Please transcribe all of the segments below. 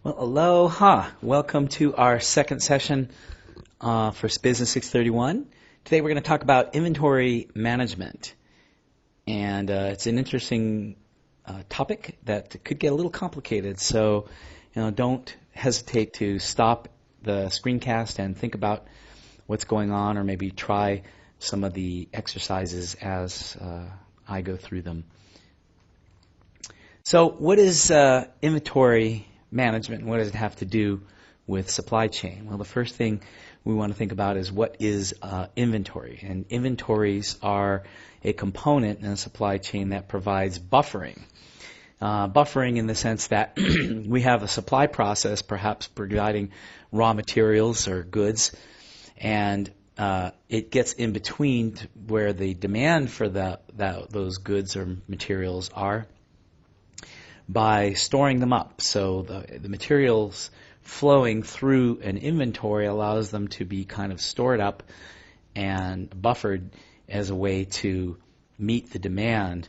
Well, aloha. Welcome to our second session for Business 631. Today we're going to talk about inventory management. And it's an interesting topic that could get a little complicated. So, don't hesitate to stop the screencast and think about what's going on, or maybe try some of the exercises as I go through them. So what is inventory management, and what does it have to do with supply chain? Well, the first thing we want to think about is what is inventory. And inventories are a component in a supply chain that provides buffering. Buffering in the sense that we have a supply process, perhaps providing raw materials or goods, and it gets in between where the demand for those goods or materials are, by storing them up. So the materials flowing through an inventory allows them to be kind of stored up and buffered as a way to meet the demand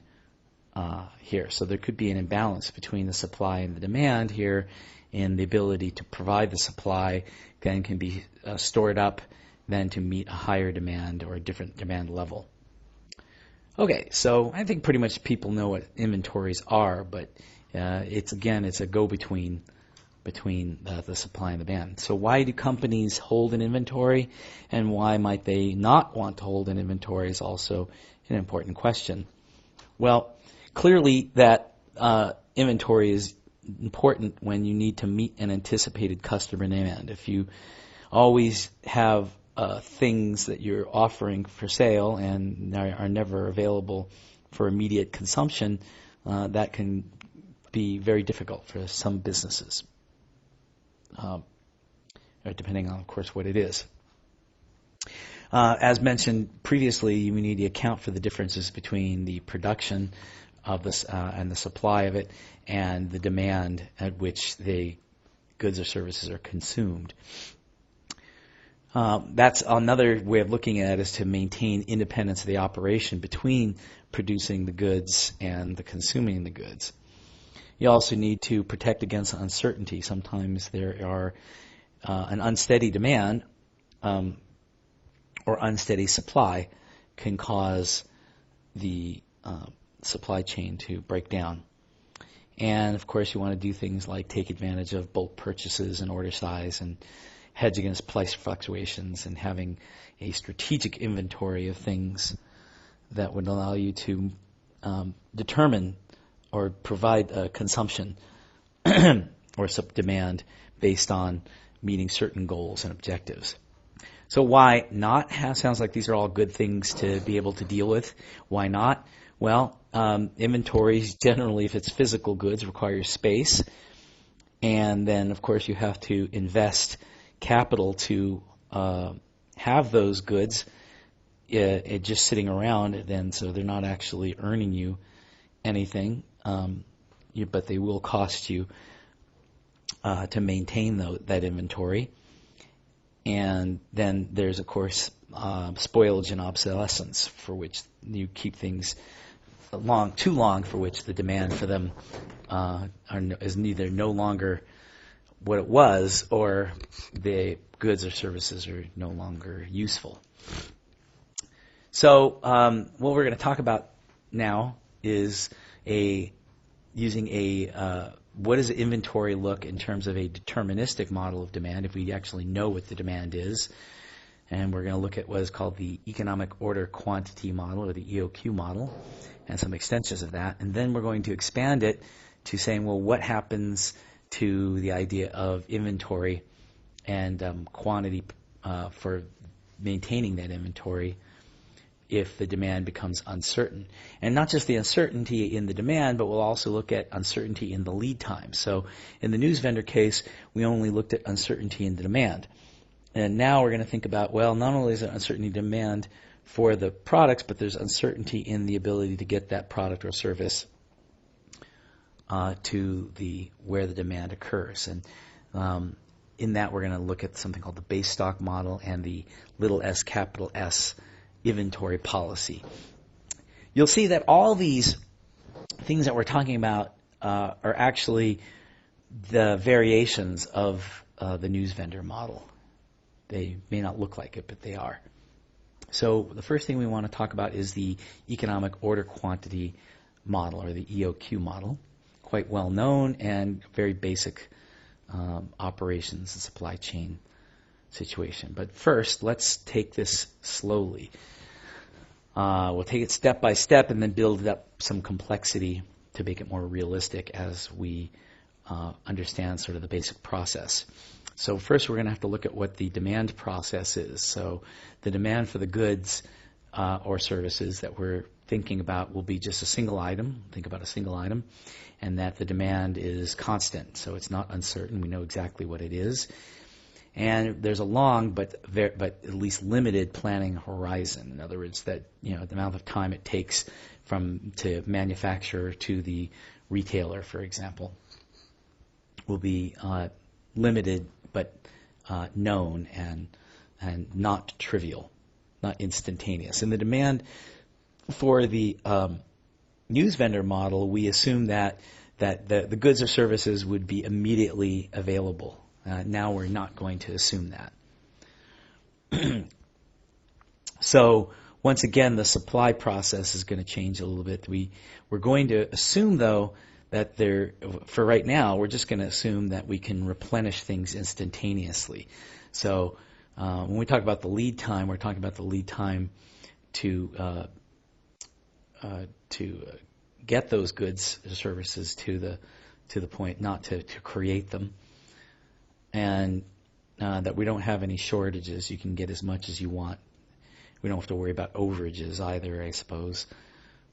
here. So there could be an imbalance between the supply and the demand here, and the ability to provide the supply then can be stored up then to meet a higher demand or a different demand level. Okay, so I think pretty much people know what inventories are, but it's a go-between between the supply and the demand. So why do companies hold an inventory, and why might they not want to hold an inventory is also an important question. Well, clearly that inventory is important when you need to meet an anticipated customer demand. If you always have things that you're offering for sale and are never available for immediate consumption, that can be very difficult for some businesses, depending on, of course, what it is. As mentioned previously, you need to account for the differences between the production of this and the supply of it, and the demand at which the goods or services are consumed. That's another way of looking at it, is to maintain independence of the operation between producing the goods and the consuming the goods. You also need to protect against uncertainty. Sometimes there are an unsteady demand or unsteady supply can cause the supply chain to break down. And of course you want to do things like take advantage of bulk purchases and order size, and hedge against price fluctuations, and having a strategic inventory of things that would allow you to determine or provide consumption or demand based on meeting certain goals and objectives. So why not? Sounds like these are all good things to be able to deal with. Why not? Well, inventories generally, if it's physical goods, require space, and then of course you have to invest capital to have those goods just sitting around, then, so they're not actually earning you anything, but they will cost you to maintain that inventory. And then there's, of course, spoilage and obsolescence, for which you keep things too long, for which the demand for them is neither no longer what it was, or the goods or services are no longer useful. So what we're going to talk about now is using what does inventory look in terms of a deterministic model of demand, if we actually know what the demand is. And we're going to look at what is called the economic order quantity model, or the EOQ model, and some extensions of that. And then we're going to expand it to saying, well, what happens to the idea of inventory and quantity for maintaining that inventory if the demand becomes uncertain. And not just the uncertainty in the demand, but we'll also look at uncertainty in the lead time. So in the news vendor case, we only looked at uncertainty in the demand. And now we're going to think about, well, not only is there uncertainty in demand for the products, but there's uncertainty in the ability to get that product or service to where the demand occurs. And in that, we're going to look at something called the base stock model and the little s, capital S inventory policy. You'll see that all these things that we're talking about are actually the variations of the news vendor model. They may not look like it, but they are. So the first thing we want to talk about is the economic order quantity model, or the EOQ model. Quite well known and very basic operations and supply chain situation. But first, let's take this slowly. We'll take it step by step and then build up some complexity to make it more realistic as we understand sort of the basic process. So first we're going to have to look at what the demand process is. So the demand for the goods or services that we're thinking about will be just a single item. Think about a single item, and that the demand is constant. So it's not uncertain. We know exactly what it is. And there's a long but at least limited planning horizon. In other words, that the amount of time it takes from to manufacturer to the retailer, for example, will be limited but known and not trivial, not instantaneous. In the demand for the news vendor model, we assume that the goods or services would be immediately available. Now we're not going to assume that. So once again, the supply process is going to change a little bit. We're going to assume, though, that for right now, we're just going to assume that we can replenish things instantaneously. So when we talk about the lead time, we're talking about the lead time to get those goods or services to the point, not to create them, and that we don't have any shortages. You can get as much as you want. We don't have to worry about overages either, I suppose.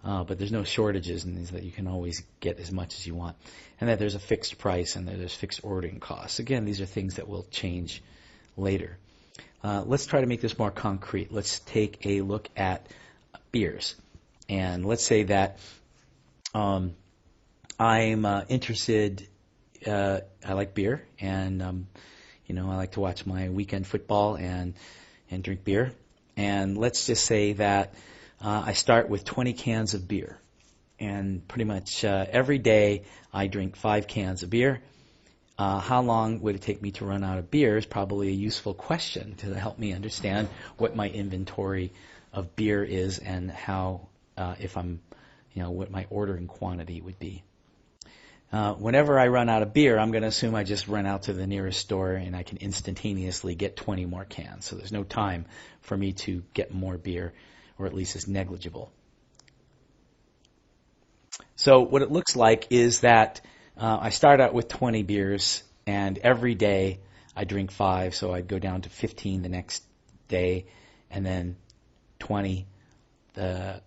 But there's no shortages in these, that you can always get as much as you want. And that there's a fixed price and that there's fixed ordering costs. Again, these are things that will change later. Let's try to make this more concrete. Let's take a look at beers. And let's say that I'm interested, I like beer, and I like to watch my weekend football and drink beer. And let's just say that I start with 20 cans of beer, and pretty much every day I drink 5 cans of beer. How long would it take me to run out of beer is probably a useful question to help me understand what my inventory of beer is and how, what my ordering quantity would be. Whenever I run out of beer, I'm going to assume I just run out to the nearest store and I can instantaneously get 20 more cans. So there's no time for me to get more beer, or at least it's negligible. So what it looks like is that I start out with 20 beers, and every day I drink 5, so I'd go down to 15 the next day, and then 20 the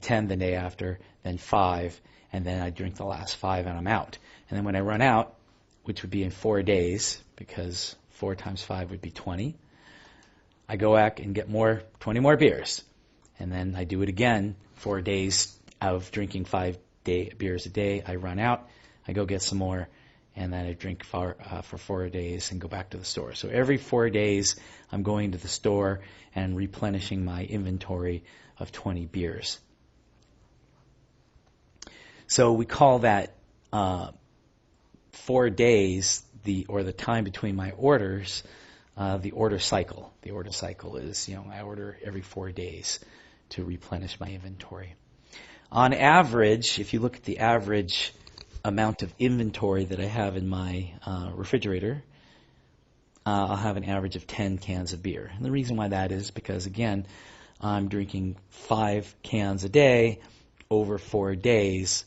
10 the day after, then 5, and then I drink the last 5 and I'm out. And then when I run out, which would be in 4 days, because 4 times 5 would be 20, I go back and get 20 more beers. And then I do it again, 4 days of drinking 5 beers a day. I run out, I go get some more, and then I drink for 4 days and go back to the store. So every 4 days, I'm going to the store and replenishing my inventory of 20 beers. So we call that 4 days, the time between my orders, the order cycle. The order cycle is, I order every 4 days to replenish my inventory. On average, if you look at the average amount of inventory that I have in my refrigerator, I'll have an average of 10 cans of beer. And the reason why that is because, again, I'm drinking 5 cans a day over 4 days,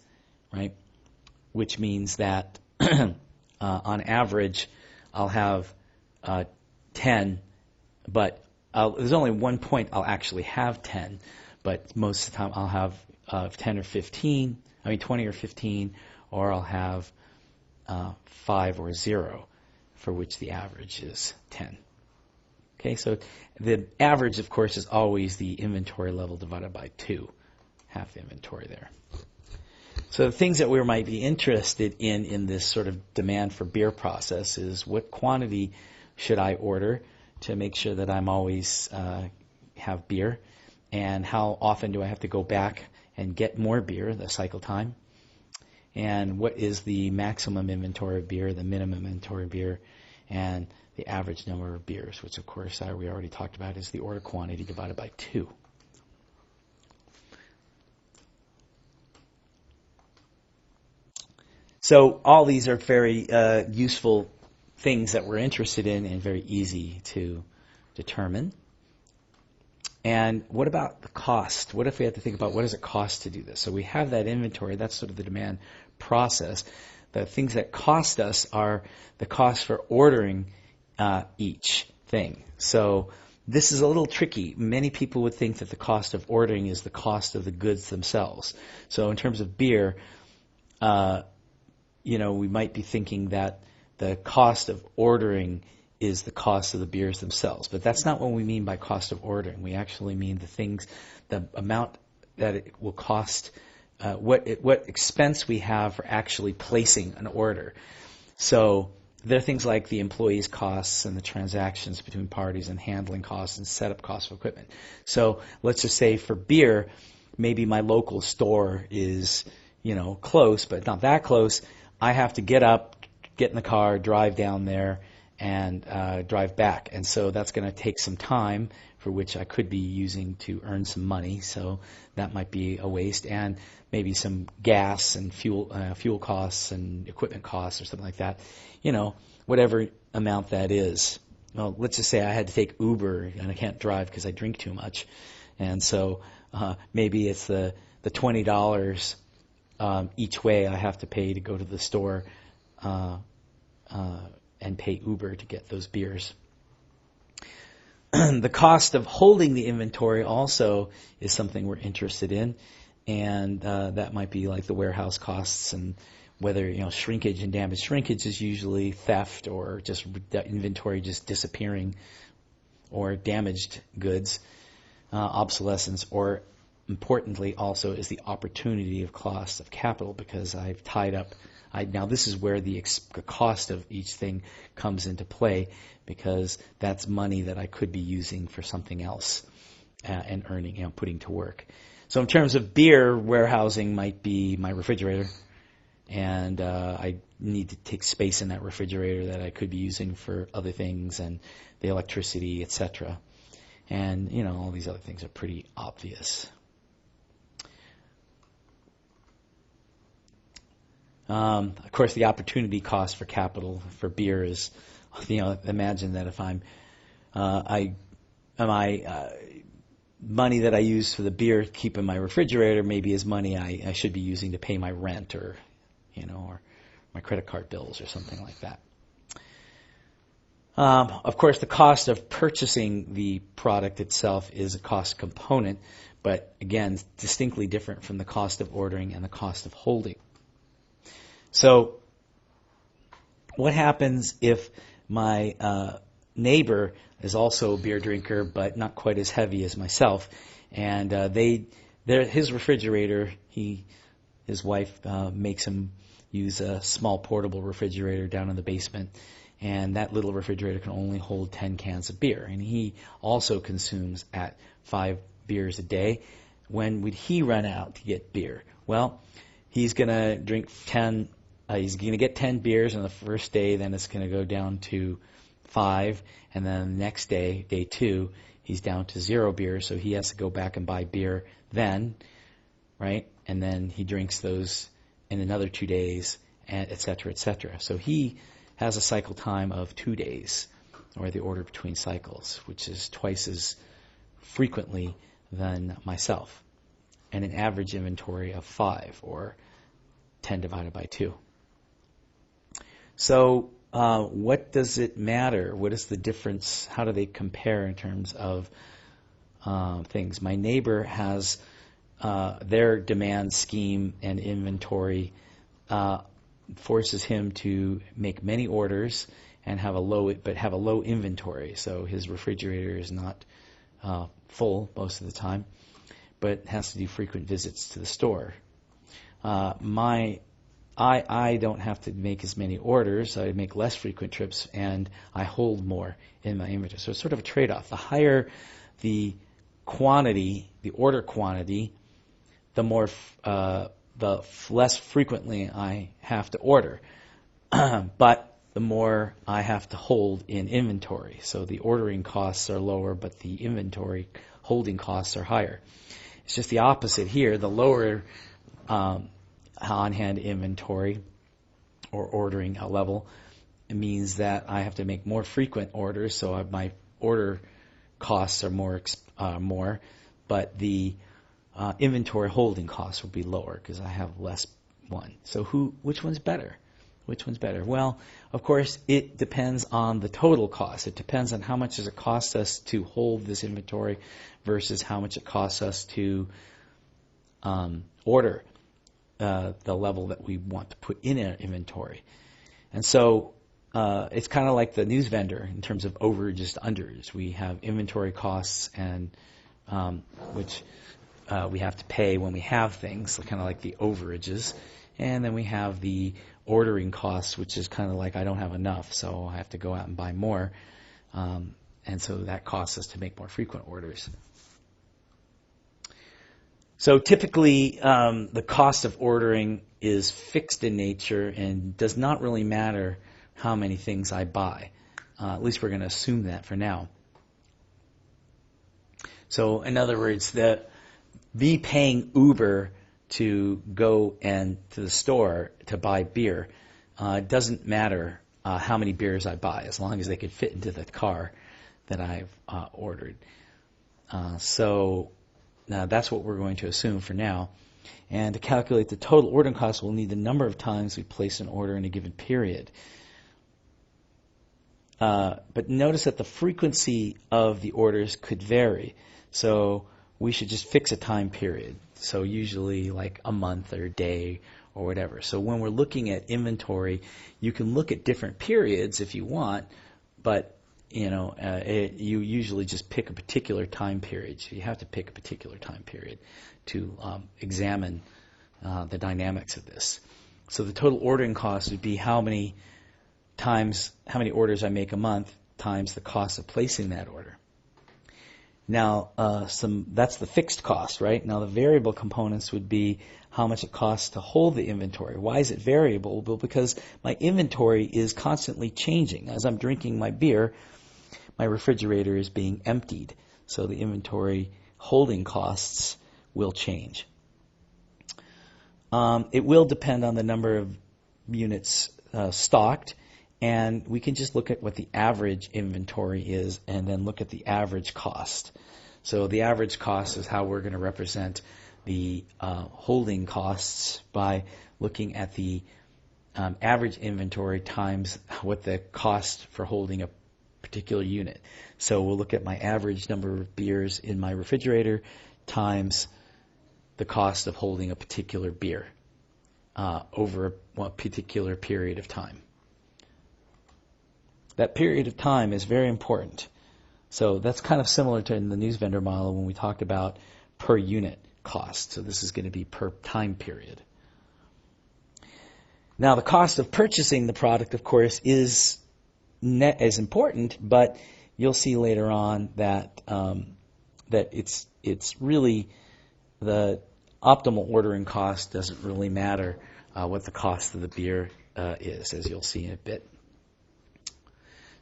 right? Which means that on average, I'll have 10, but there's only one point I'll actually have 10, but most of the time I'll have 10 or 15, 20 or 15, or I'll have 5 or 0, for which the average is 10. Okay, so the average, of course, is always the inventory level divided by 2, half the inventory there. So the things that we might be interested in this sort of demand for beer process is what quantity should I order to make sure that I'm always have beer, and how often do I have to go back and get more beer, the cycle time, and what is the maximum inventory of beer, the minimum inventory of beer, and the average number of beers, which of course we already talked about is the order quantity divided by 2. So all these are very useful things that we're interested in and very easy to determine. And what about the cost? What if we have to think about what does it cost to do this? So we have that inventory. That's sort of the demand process. The things that cost us are the cost for ordering each thing. So this is a little tricky. Many people would think that the cost of ordering is the cost of the goods themselves. So in terms of beer, we might be thinking that the cost of ordering is the cost of the beers themselves. But that's not what we mean by cost of ordering. We actually mean the amount that it will cost, what expense we have for actually placing an order. So there are things like the employees' costs and the transactions between parties and handling costs and setup costs of equipment. So let's just say for beer, maybe my local store is, close, but not that close. I have to get up, get in the car, drive down there, and drive back. And so that's going to take some time for which I could be using to earn some money. So that might be a waste. And maybe some gas and fuel costs and equipment costs or something like that. Whatever amount that is. Well, let's just say I had to take Uber and I can't drive because I drink too much. And so maybe it's the $20 each way I have to pay to go to the store and pay Uber to get those beers. The cost of holding the inventory also is something we're interested in, and that might be like the warehouse costs and whether shrinkage and damage. Shrinkage is usually theft or just inventory just disappearing, or damaged goods, obsolescence, or importantly also is the opportunity of cost of capital, because I've tied up. Now this is where the cost of each thing comes into play, because that's money that I could be using for something else and earning, putting to work. So in terms of beer, warehousing might be my refrigerator, and I need to take space in that refrigerator that I could be using for other things, and the electricity, etc. And all these other things are pretty obvious. Of course, the opportunity cost for capital for beer is, imagine that if money that I use for the beer to keep in my refrigerator maybe is money I should be using to pay my rent or my credit card bills or something like that. Of course, the cost of purchasing the product itself is a cost component, but again, distinctly different from the cost of ordering and the cost of holding. So what happens if my neighbor is also a beer drinker, but not quite as heavy as myself, and his refrigerator, his wife makes him use a small portable refrigerator down in the basement, and that little refrigerator can only hold 10 cans of beer, and he also consumes at 5 beers a day. When would he run out to get beer? Well, he's going to drink 10. He's going to get 10 beers on the first day, then it's going to go down to 5, and then the next day, day 2, he's down to 0 beers, so he has to go back and buy beer then, right? And then he drinks those in another 2 days, and et cetera, et cetera. So he has a cycle time of 2 days, or the order between cycles, which is twice as frequently than myself, and an average inventory of 5, or 10 divided by 2. So what does it matter? What is the difference? How do they compare in terms of things? My neighbor has their demand scheme and inventory forces him to make many orders and have a low inventory. So his refrigerator is not full most of the time, but has to do frequent visits to the store. I don't have to make as many orders. I make less frequent trips, and I hold more in my inventory. So it's sort of a trade-off. The higher the quantity, the order quantity, the more less frequently I have to order. But the more I have to hold in inventory. So the ordering costs are lower, but the inventory holding costs are higher. It's just the opposite here. The lower on-hand inventory or ordering level, it means that I have to make more frequent orders, so my order costs are more, but the inventory holding costs will be lower because I have less one. So which one's better? Which one's better? Well, of course, it depends on the total cost. It depends on how much does it cost us to hold this inventory versus how much it costs us to order the level that we want to put in our inventory. And so it's kind of like the news vendor in terms of overages to unders. We have inventory costs and which we have to pay when we have things, kind of like the overages. And then we have the ordering costs, which is kind of like I don't have enough, so I have to go out and buy more. And so that costs us to make more frequent orders. So typically, the cost of ordering is fixed in nature and does not really matter how many things I buy. At least we're going to assume that for now. So in other words, me paying Uber to go to the store to buy beer doesn't matter how many beers I buy, as long as they could fit into the car that I've ordered. So that's what we're going to assume for now. And to calculate the total ordering cost, we'll need the number of times we place an order in a given period. But notice that the frequency of the orders could vary. So we should just fix a time period. So usually like a month or a day or whatever. So when we're looking at inventory, you can look at different periods if you want, but you usually just pick a particular time period. So you have to pick a particular time period to examine the dynamics of this. So the total ordering cost would be how many orders I make a month times the cost of placing that order. Now, that's the fixed cost, right? Now, the variable components would be how much it costs to hold the inventory. Why is it variable? Well, because my inventory is constantly changing. As I'm drinking my beer, my refrigerator is being emptied. So the inventory holding costs will change. It will depend on the number of units stocked. And we can just look at what the average inventory is and then look at the average cost. So the average cost is how we're going to represent the holding costs by looking at the average inventory times what the cost for holding a particular unit. So we'll look at my average number of beers in my refrigerator times the cost of holding a particular beer over a particular period of time. That period of time is very important. So that's kind of similar to in the news vendor model when we talked about per unit cost. So this is going to be per time period. Now the cost of purchasing the product, of course, is important, but you'll see later on that that it's really the optimal ordering cost doesn't really matter what the cost of the beer is, as you'll see in a bit.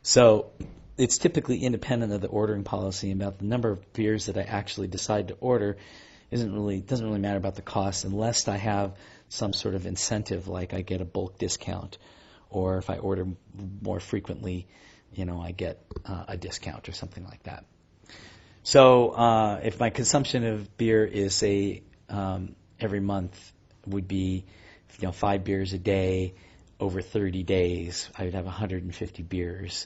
So it's typically independent of the ordering policy. About the number of beers that I actually decide to order doesn't really matter about the cost unless I have some sort of incentive, like I get a bulk discount, or if I order more frequently, I get a discount or something like that. So if my consumption of beer is, say, every month would be 5 beers a day, over 30 days, I would have 150 beers.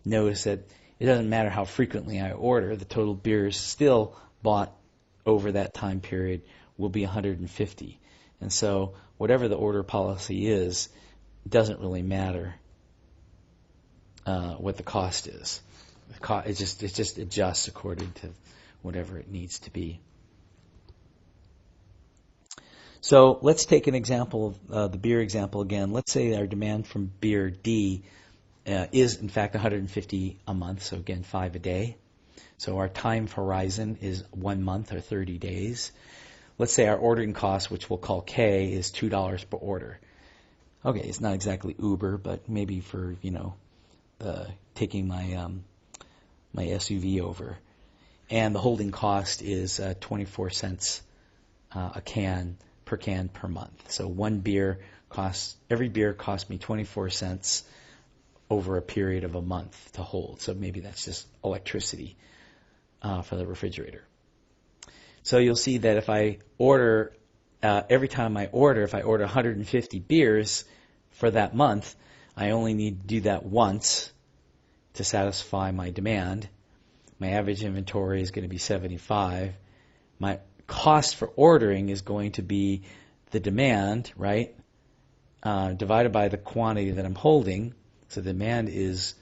Notice that it doesn't matter how frequently I order, the total beers still bought over that time period will be 150. And so whatever the order policy is, it doesn't really matter what the cost is. It just adjusts according to whatever it needs to be. So let's take an example of the beer example again. Let's say our demand from beer D is in fact 150 a month, so again 5 a day. So our time horizon is 1 month or 30 days. let's say our ordering cost, which we'll call K, is $2 per order. Okay, it's not exactly Uber, but maybe for, taking my my SUV over. And the holding cost is 24 cents a can per month. So every beer costs me 24 cents over a period of a month to hold. So maybe that's just electricity for the refrigerator. So you'll see that if I order, every time I order, if I order 150 beers for that month, I only need to do that once to satisfy my demand. My average inventory is going to be 75. My cost for ordering is going to be the demand, right, divided by the quantity that I'm holding. So the demand is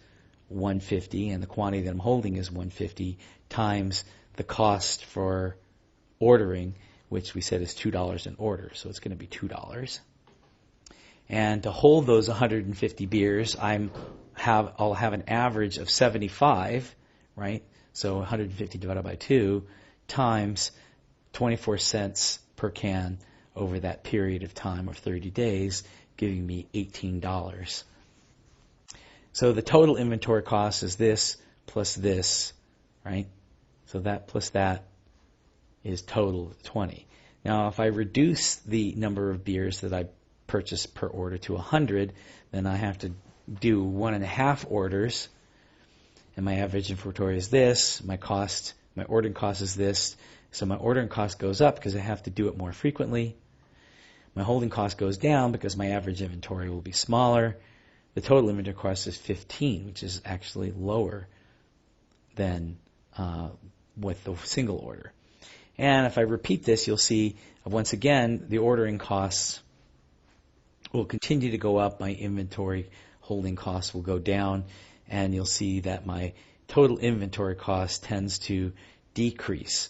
150 and the quantity that I'm holding is 150 times the cost for ordering, which we said is $2 an order. So it's going to be $2. And to hold those 150 beers, I'll have an average of 75, right? So 150 divided by 2 times 24 cents per can over that period of time of 30 days, giving me $18. So the total inventory cost is this plus this, right? So that plus that is total 20. Now, if I reduce the number of beers that I purchase per order to 100, then I have to do 1.5 orders, and my average inventory is this. My ordering cost is this. So my ordering cost goes up because I have to do it more frequently. My holding cost goes down because my average inventory will be smaller. The total inventory cost is 15, which is actually lower than with the single order. And if I repeat this, you'll see, once again, the ordering costs will continue to go up. My inventory holding costs will go down. And you'll see that my total inventory cost tends to decrease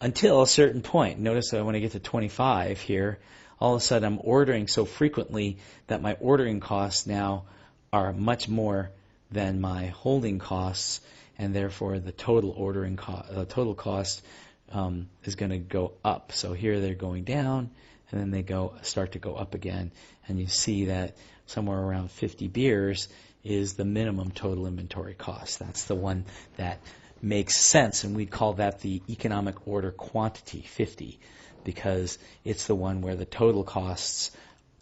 until a certain point. Notice that when I get to 25 here, all of a sudden I'm ordering so frequently that my ordering costs now are much more than my holding costs, and therefore the total total cost is going to go up. So here they're going down, and then they start to go up again, and you see that somewhere around 50 beers is the minimum total inventory cost. That's the one that makes sense, and we call that the economic order quantity, 50, because it's the one where the total costs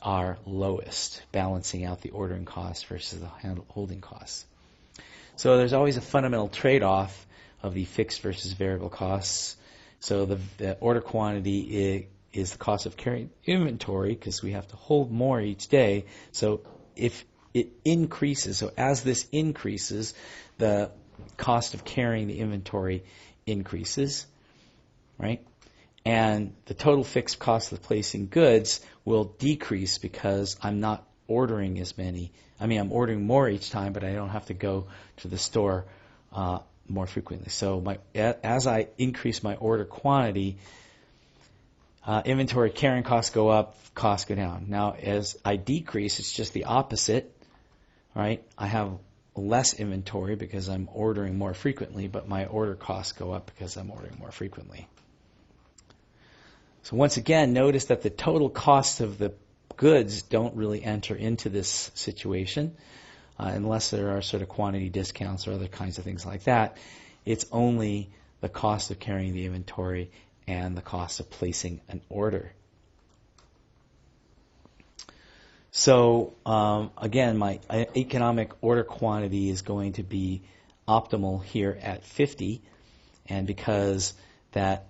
are lowest, balancing out the ordering costs versus the holding costs. So there's always a fundamental trade-off of the fixed versus variable costs. So the order quantity is the cost of carrying inventory, because we have to hold more each day. So if it increases, so as this increases, the cost of carrying the inventory increases, right? And the total fixed cost of placing goods will decrease because I'm not ordering as many. I'm ordering more each time, but I don't have to go to the store more frequently. So as I increase my order quantity, inventory carrying costs go up, costs go down. Now, as I decrease, it's just the opposite, right? I have less inventory because I'm ordering more frequently, but my order costs go up because I'm ordering more frequently. So once again, notice that the total cost of the goods don't really enter into this situation unless there are sort of quantity discounts or other kinds of things like that. It's only the cost of carrying the inventory and the cost of placing an order. So again, my economic order quantity is going to be optimal here at 50, and because that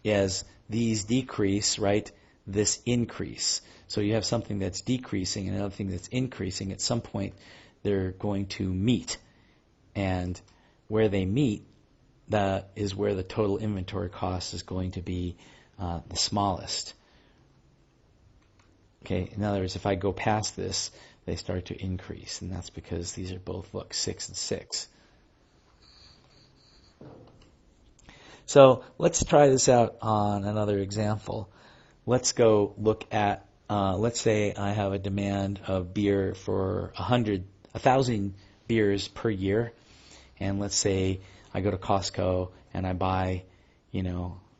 as these decrease, right, this increase. So you have something that's decreasing and another thing that's increasing. At some point, they're going to meet, and where they meet, that is where the total inventory cost is going to be the smallest. Okay, in other words, if I go past this, they start to increase, and that's because these are both, look, 6 and 6. So let's try this out on another example. Let's go look at, let's say I have a demand of beer for 1,000 beers per year, and let's say I go to Costco and I buy,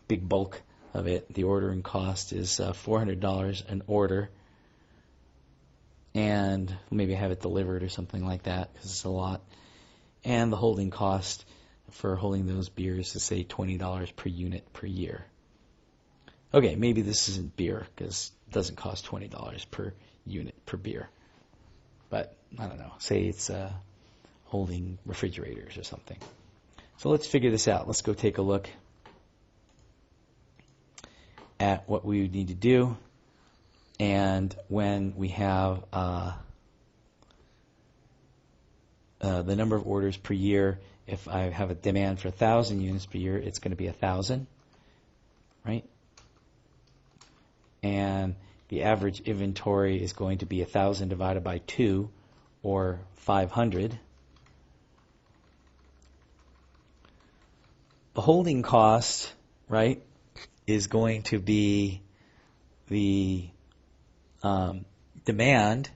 big bulk of it. The ordering cost is $400 an order, and maybe have it delivered or something like that because it's a lot. And the holding cost for holding those beers is, say, $20 per unit per year. Okay, maybe this isn't beer because it doesn't cost $20 per unit per beer. But I don't know, say it's holding refrigerators or something. So let's figure this out. Let's go take a look at what we would need to do. And when we have the number of orders per year, if I have a demand for 1,000 units per year, it's going to be 1,000, right? And the average inventory is going to be 1,000 divided by 2, or 500. The holding cost, right, is going to be the demand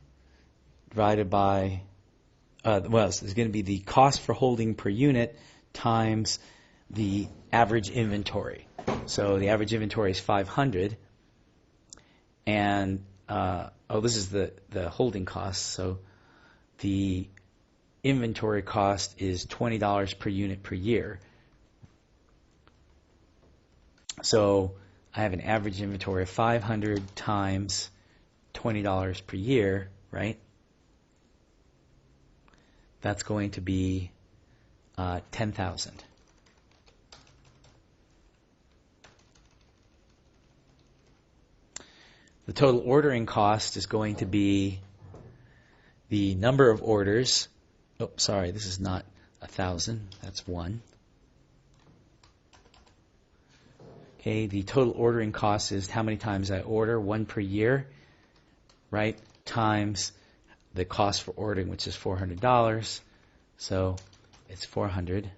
divided by, it's going to be the cost for holding per unit times the average inventory. So the average inventory is 500, and this is the holding cost. So the inventory cost is $20 per unit per year. So I have an average inventory of 500 times $20 per year, right? That's going to be 10,000. The total ordering cost is going to be the number of orders. Oh, sorry, this is not 1,000. That's 1. Okay, the total ordering cost is how many times I order, 1 per year, right, times the cost for ordering, which is $400. So it's 400.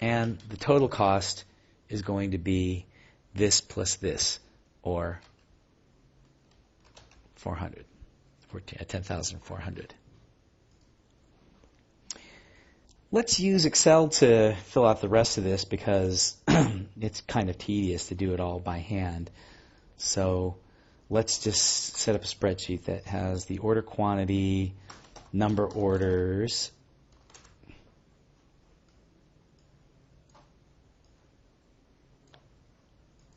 And the total cost is going to be this plus this, or 400, 10,400. Let's use Excel to fill out the rest of this because it's kind of tedious to do it all by hand. So let's just set up a spreadsheet that has the order quantity, number orders,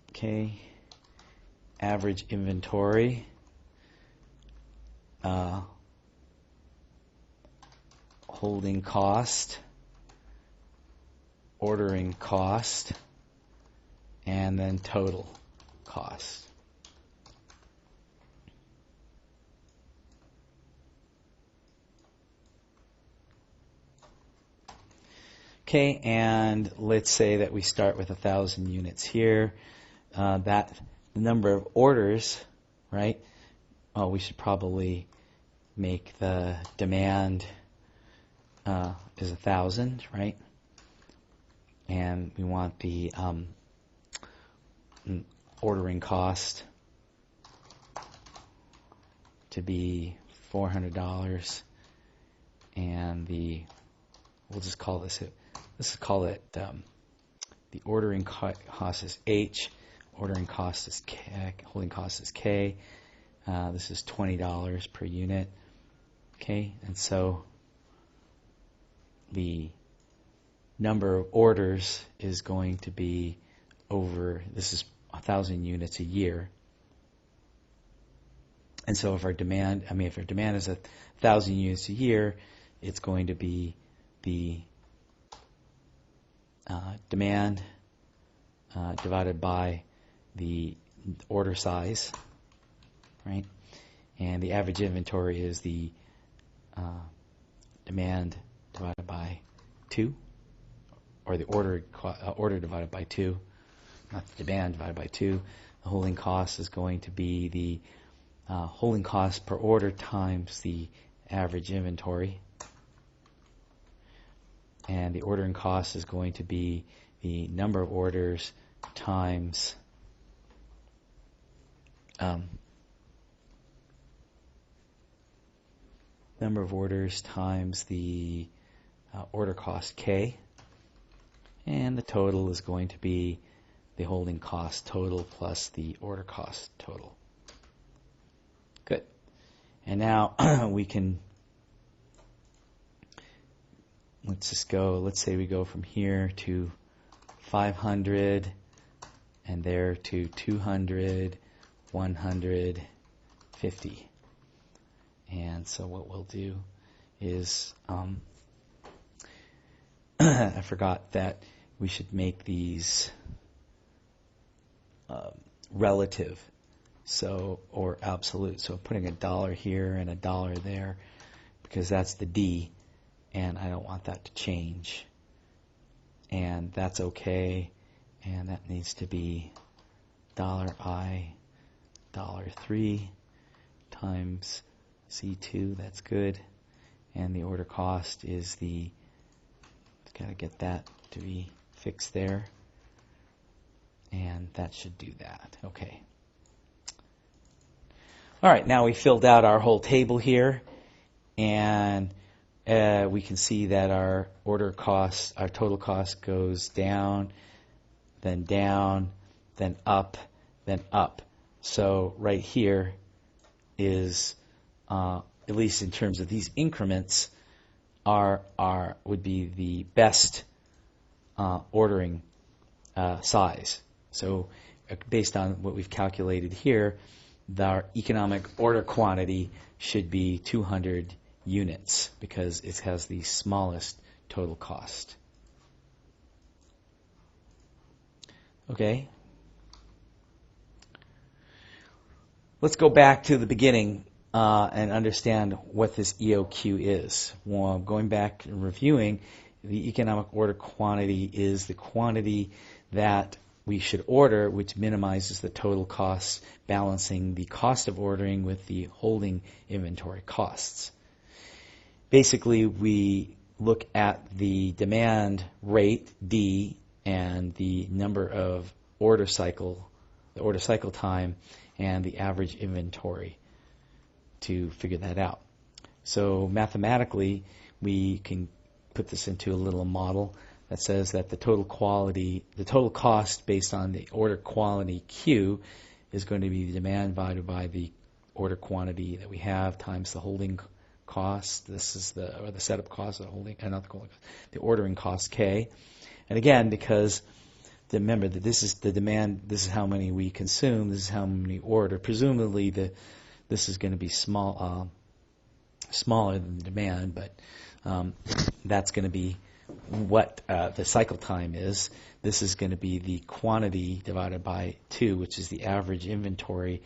okay, average inventory, holding cost, ordering cost, and then total cost. Okay, and let's say that we start with 1,000 units here. That the number of orders, right? Oh, we should probably make the demand is 1,000, right? And we want the ordering cost to be $400, and we'll just call this it. Let's call it the ordering cost is H, ordering cost is K, holding cost is K. This is $20 per unit. Okay, and so the number of orders is going to be over, this is 1,000 units a year. And so if our demand is 1,000 units a year, it's going to be the demand divided by the order size, right? And the average inventory is the demand divided by 2, or the order divided by 2, not the demand divided by 2. The holding cost is going to be the holding cost per order times the average inventory. And the ordering cost is going to be the number of orders times number of orders times the order cost K, and the total is going to be the holding cost total plus the order cost total. Good. And now we can, let's say we go from here to 500 and there to 200, 150. And so what we'll do is, I forgot that we should make these relative, or absolute. So putting $1 here and $1 there, because that's the D, and I don't want that to change. And that's okay, and that needs to be $I, $3 times C2, that's good. And the order cost is got to get that to be fixed there. And that should do that. Okay. All right, now we filled out our whole table here, and we can see that our order cost, our total cost goes down, then up, then up. So right here is, at least in terms of these increments, would be the best ordering size. So based on what we've calculated here, our economic order quantity should be 200 units because it has the smallest total cost. Okay. Let's go back to the beginning and understand what this EOQ is. Well, going back and reviewing, the economic order quantity is the quantity that we should order, which minimizes the total costs, balancing the cost of ordering with the holding inventory costs. Basically, we look at the demand rate, D, and the number of the order cycle time, and the average inventory to figure that out. So mathematically, we can put this into a little model that says that the total cost based on the order quality Q is going to be the demand divided by the order quantity that we have times the holding cost. This is the setup cost of the holding, the ordering cost K. And again, because remember that this is the demand, this is how many we consume, this is how many order. Presumably, this is going to be smaller than the demand, but that's going to be what the cycle time is. This is going to be the quantity divided by 2, which is the average inventory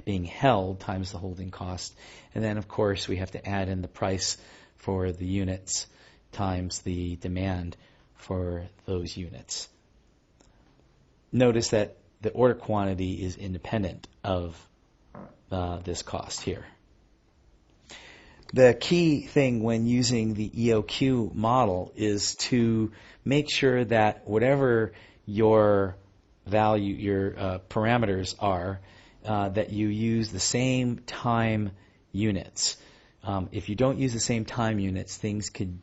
being held times the holding cost. And then, of course, we have to add in the price for the units times the demand for those units. Notice that the order quantity is independent of this cost here. The key thing when using the EOQ model is to make sure that whatever your value, your parameters are, that you use the same time units. If you don't use the same time units, things could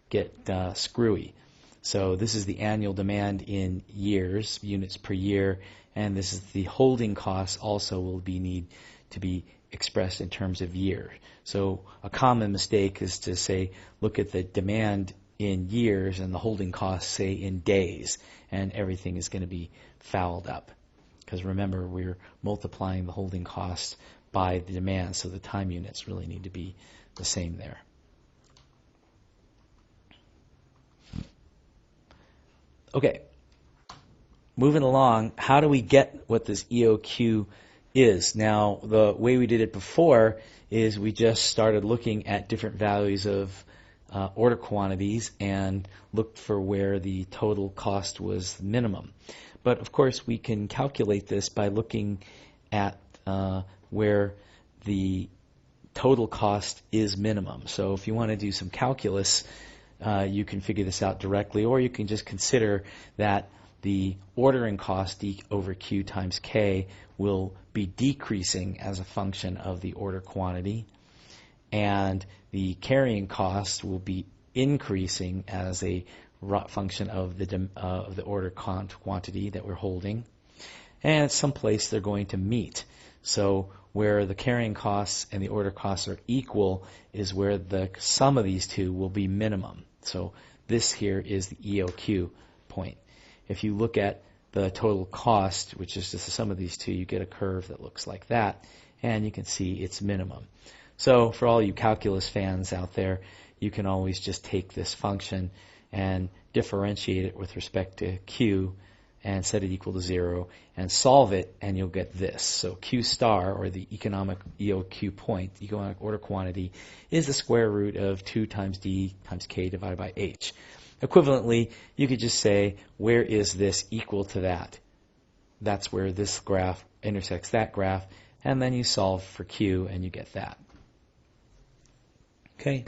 get screwy. So this is the annual demand in years, units per year, and this is the holding costs also will need to be expressed in terms of year. So a common mistake is to say, look at the demand in years and the holding costs, say, in days, and everything is going to be fouled up. Because remember, we're multiplying the holding cost by the demand, so the time units really need to be the same there. Okay, moving along, how do we get what this EOQ is? Now, the way we did it before is we just started looking at different values of order quantities and looked for where the total cost was minimum. But of course, we can calculate this by looking at where the total cost is minimum. So if you want to do some calculus, you can figure this out directly, or you can just consider that the ordering cost D over Q times K will be decreasing as a function of the order quantity, and the carrying cost will be increasing as a function of the order quantity that we're holding, and it's someplace they're going to meet. So where the carrying costs and the order costs are equal is where the sum of these two will be minimum. So this here is the EOQ point. If you look at the total cost, which is just the sum of these two, you get a curve that looks like that, and you can see it's minimum. So for all you calculus fans out there, you can always just take this function and differentiate it with respect to Q and set it equal to 0 and solve it, and you'll get this. So Q star, or the economic EOQ point, economic order quantity, is the square root of 2 times D times K divided by H. Equivalently, you could just say, where is this equal to that? That's where this graph intersects that graph, and then you solve for Q and you get that. Okay,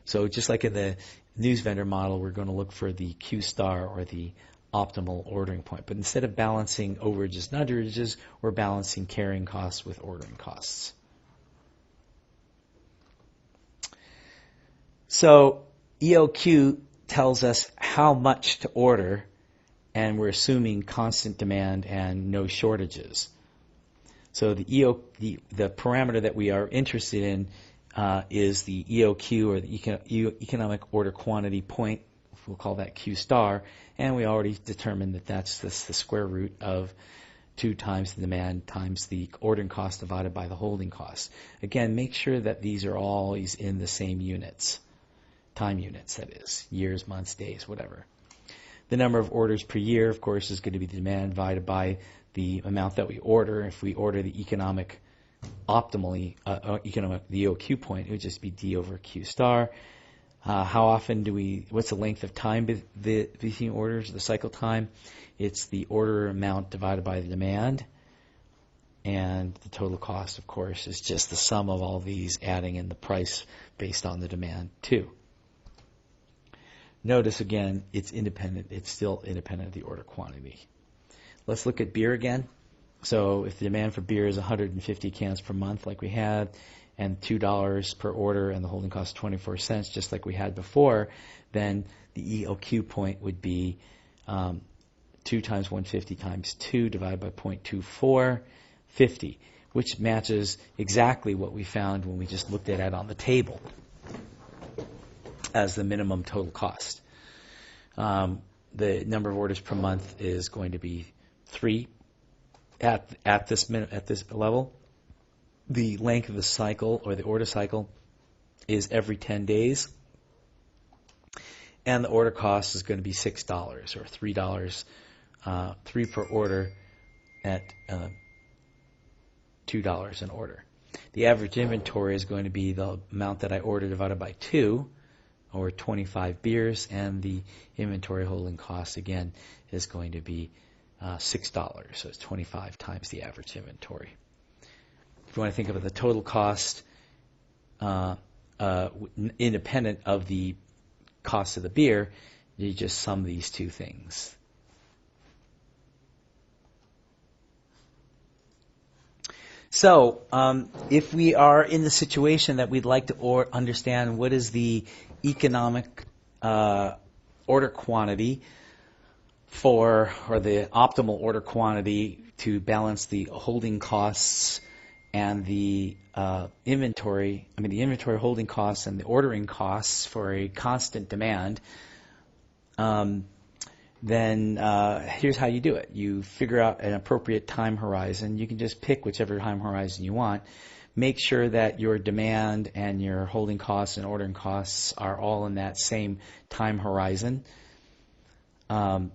so just like in the news vendor model, we're going to look for the Q star, or the optimal ordering point. But instead of balancing overages and underages, we're balancing carrying costs with ordering costs. So EOQ tells us how much to order, and we're assuming constant demand and no shortages. So the parameter that we are interested in is the EOQ, or the economic order quantity point. We'll call that Q star, and we already determined that that's the square root of 2 times the demand times the ordering cost divided by the holding cost. Again, make sure that these are always in the same units, time units, that is, years, months, days, whatever. The number of orders per year, of course, is going to be the demand divided by the amount that we order. If we order the economic optimally, the EOQ point, it would just be D over Q star. How often what's the length of time between orders, the cycle time? It's the order amount divided by the demand. And the total cost, of course, is just the sum of all these, adding in the price based on the demand, too. Notice, again, it's independent. It's still independent of the order quantity. Let's look at beer again. So if the demand for beer is 150 cans per month, like we had, and $2 per order, and the holding cost 24 cents, just like we had before, then the EOQ point would be 2 times 150 times 2 divided by 0.24, 50, which matches exactly what we found when we just looked at it on the table as the minimum total cost. The number of orders per month is going to be 3 at this level. The length of the cycle, or the order cycle, is every 10 days. And the order cost is going to be $6, or $3, 3 per order at $2 an order. The average inventory is going to be the amount that I ordered divided by 2, or 25 beers, and the inventory holding cost, again, is going to be $6, so it's 25 times the average inventory. If you want to think of the total cost independent of the cost of the beer, you just sum these two things. So if we are in the situation that we'd like to understand what is the economic order quantity or the optimal order quantity to balance the holding costs and the inventory holding costs and the ordering costs for a constant demand, then here's how you do it. You figure out an appropriate time horizon. You can just pick whichever time horizon you want. Make sure that your demand and your holding costs and ordering costs are all in that same time horizon. Those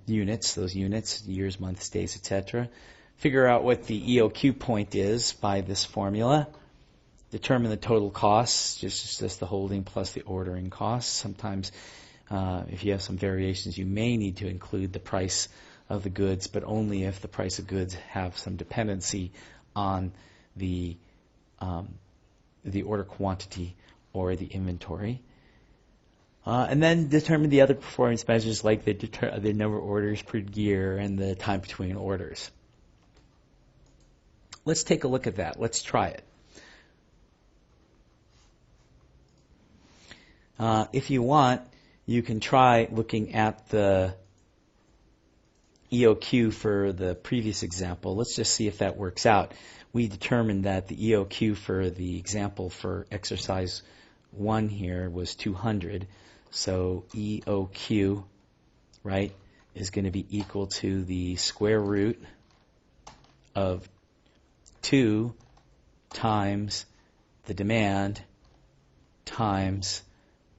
units, years, months, days, etc. Figure out what the EOQ point is by this formula. Determine the total costs, just the holding plus the ordering costs. Sometimes if you have some variations, you may need to include the price of the goods, but only if the price of goods have some dependency on the order quantity or the inventory. And then determine the other performance measures like the number of orders per year and the time between orders. Let's take a look at that. Let's try it. If you want, you can try looking at the EOQ for the previous example. Let's just see if that works out. We determined that the EOQ for the example for exercise 1 here was 200. So EOQ, right, is going to be equal to the square root of 2 times the demand times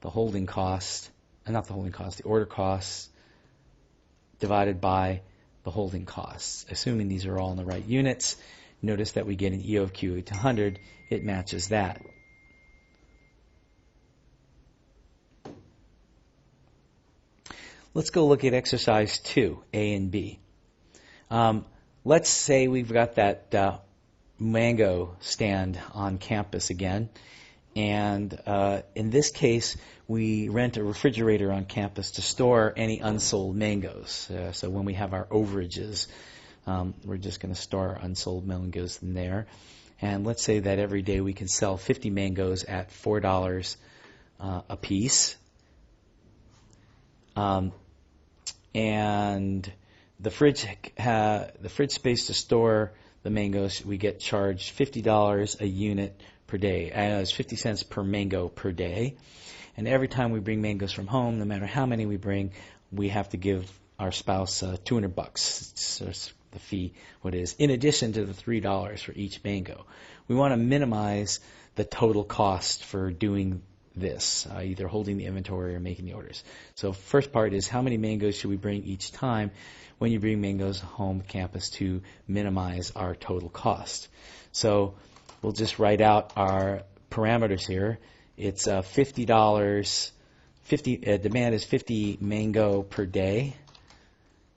the holding cost, not the holding cost, the order costs divided by the holding costs. Assuming these are all in the right units, notice that we get an EOQ at 100. It matches that. Let's go look at exercise 2, A and B. Let's say we've got that mango stand on campus again. And in this case, we rent a refrigerator on campus to store any unsold mangoes. So when we have our overages, we're just going to store our unsold mangoes in there. And let's say that every day we can sell 50 mangoes at $4 a piece. And the fridge space to store the mangoes, we get charged $50 a unit per day. It's 50 cents per mango per day. And every time we bring mangoes from home, no matter how many we bring, we have to give our spouse $200. So the fee, what is, in addition to the $3 for each mango. We want to minimize the total cost for doing this, either holding the inventory or making the orders. So first part is how many mangoes should we bring each time when you bring mangoes home campus to minimize our total cost. So we'll just write out our parameters here. It's $50. Demand is 50 mango per day,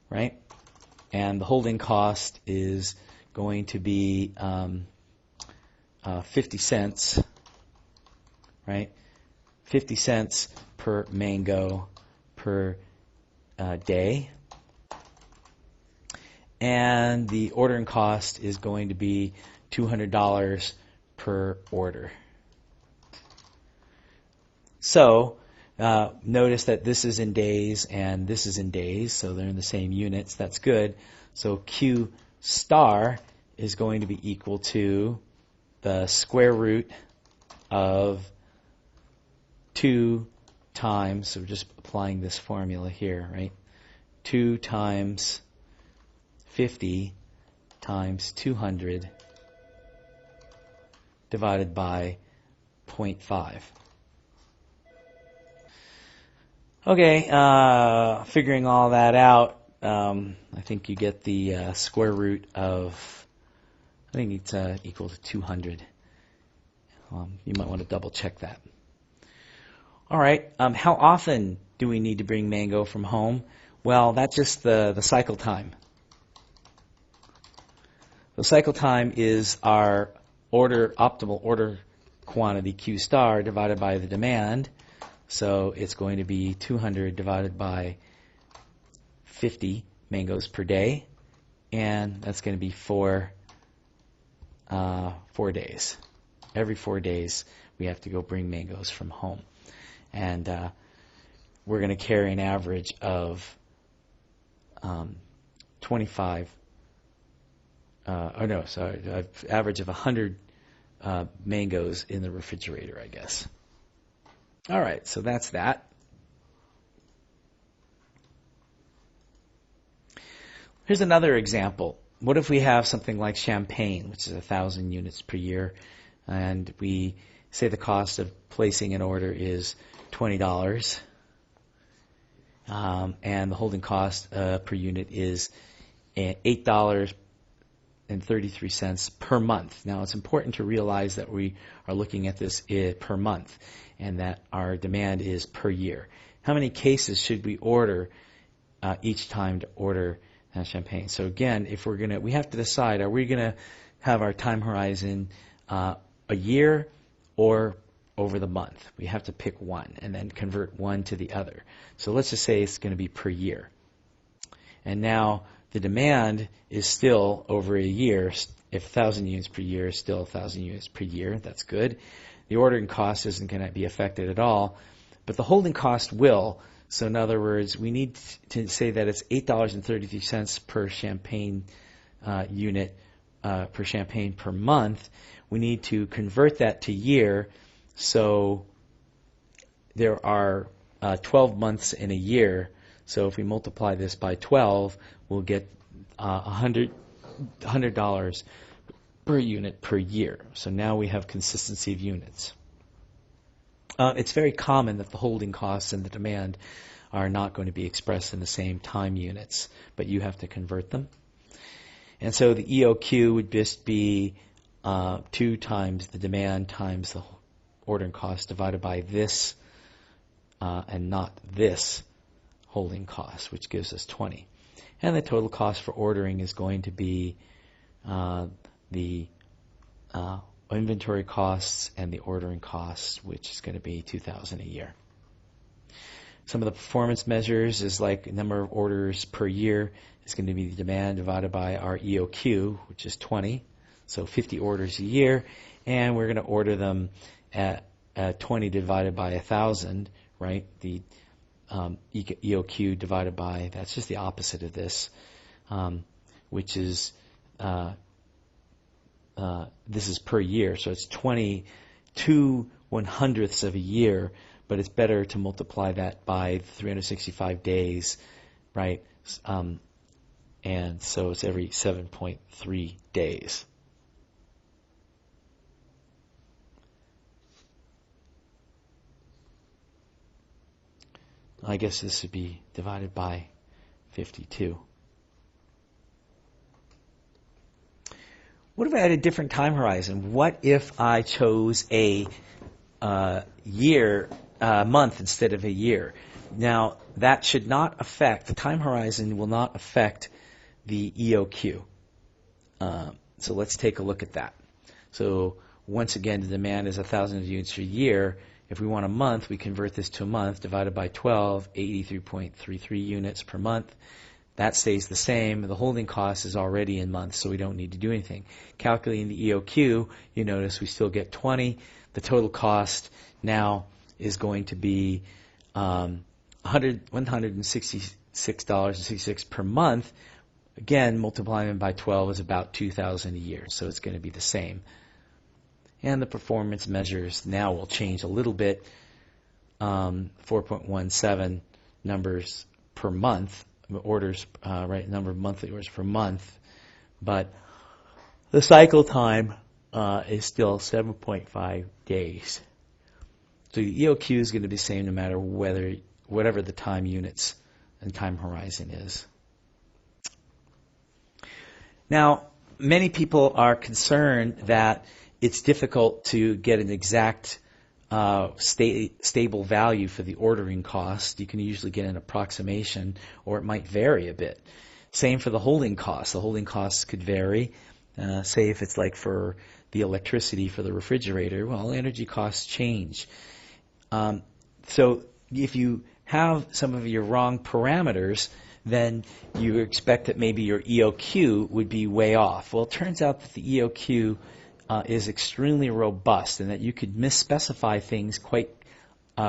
right? And the holding cost is going to be 50 cents, right? 50 cents per mango per day. And the ordering cost is going to be $200 per order. So notice that this is in days and this is in days, so they're in the same units. That's good. So Q star is going to be equal to the square root of 2 times, so we're just applying this formula here, right? 2 times 50 times 200 divided by 0.5. Okay, figuring all that out, I think you get the square root of, I think it's equal to 200. You might want to double check that. All right, how often do we need to bring mango from home? Well, that's just the cycle time. The cycle time is our optimal order quantity Q star divided by the demand. So it's going to be 200 divided by 50 mangoes per day, and that's going to be 4 days. Every 4 days we have to go bring mangoes from home. And we're going to carry an average of 25, average of 100 mangoes in the refrigerator, I guess. All right, so that's that. Here's another example. What if we have something like champagne, which is 1,000 units per year, and we say the cost of placing an order is $20, and the holding cost per unit is $8.33 per month. Now, it's important to realize that we are looking at this per month and that our demand is per year. How many cases should we order each time to order champagne? So again, if we have to decide, are we going to have our time horizon a year or over the month? We have to pick one and then convert one to the other. So let's just say it's going to be per year. And now the demand is still over a year. If 1,000 units per year is still 1,000 units per year, that's good. The ordering cost isn't going to be affected at all, but the holding cost will. So in other words, we need to say that it's $8.33 per champagne unit per champagne per month. We need to convert that to year. So there are 12 months in a year. So if we multiply this by 12, we'll get $100 per unit per year. So now we have consistency of units. It's very common that the holding costs and the demand are not going to be expressed in the same time units, but you have to convert them. And so the EOQ would just be 2 times the demand times the ordering cost divided by this and not this holding cost, which gives us 20. And the total cost for ordering is going to be the inventory costs and the ordering costs, which is going to be $2,000 a year. Some of the performance measures is like number of orders per year is going to be the demand divided by our EOQ, which is 20, so 50 orders a year, and we're going to order them at 20 divided by 1,000, right? The EOQ divided by, that's just the opposite of this, which is this is per year, so it's 22 100ths of a year, but it's better to multiply that by 365 days, right? And so it's every 7.3 days. I guess this would be divided by 52. What if I had a different time horizon? What if I chose a month instead of a year? Now, that should not affect, the time horizon will not affect the EOQ. So let's take a look at that. So once again, the demand is 1,000 units a year. If we want a month, we convert this to a month, divided by 12, 83.33 units per month. That stays the same. The holding cost is already in months, so we don't need to do anything. Calculating the EOQ, you notice we still get 20. The total cost now is going to be $166.66 per month. Again, multiplying by 12 is about $2,000 a year, so it's going to be the same. And the performance measures now will change a little bit. 4.17 numbers per month, orders, right, number of monthly orders per month, but the cycle time is still 7.5 days. So the EOQ is going to be the same no matter whatever the time units and time horizon is. Now, many people are concerned that it's difficult to get an exact stable value for the ordering cost. You can usually get an approximation, or it might vary a bit. Same for the holding costs. The holding costs could vary. Say if it's like for the electricity for the refrigerator, well, energy costs change. So if you have some of your wrong parameters, then you expect that maybe your EOQ would be way off. Well, it turns out that the EOQ is extremely robust and that you could misspecify things quite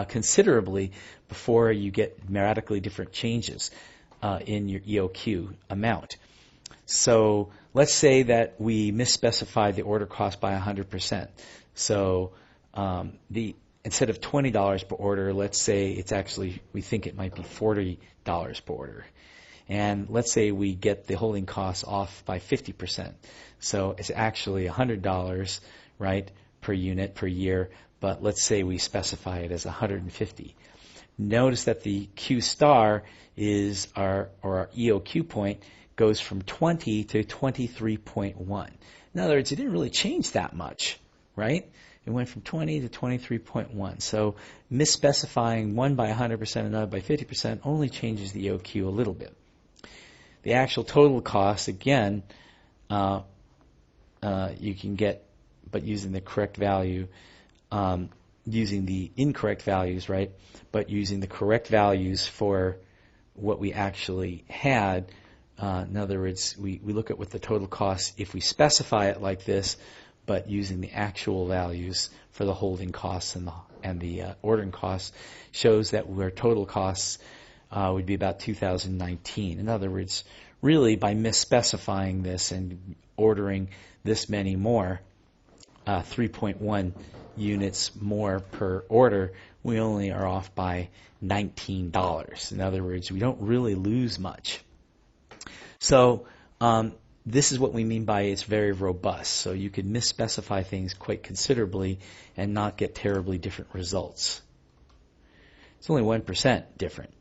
considerably before you get radically different changes in your EOQ amount. So let's say that we misspecified the order cost by 100%. So instead of $20 per order, let's say it's actually, we think it might be $40 per order. And let's say we get the holding costs off by 50%. So it's actually $100, right, per unit per year, but let's say we specify it as 150. Notice that the Q star is our EOQ point goes from 20 to 23.1. In other words, it didn't really change that much, right? It went from 20 to 23.1. So misspecifying one by 100% and another by 50% only changes the EOQ a little bit. The actual total cost, again, you can get, but using the correct value, using the incorrect values, right? But using the correct values for what we actually had. In other words, we look at what the total cost if we specify it like this, but using the actual values for the holding costs and and the ordering costs shows that our total costs would be about 2019. In other words, really by misspecifying this and ordering this many more, 3.1 units more per order, we only are off by $19. In other words, we don't really lose much. So this is what we mean by it's very robust. So you could misspecify things quite considerably and not get terribly different results. It's only 1% different.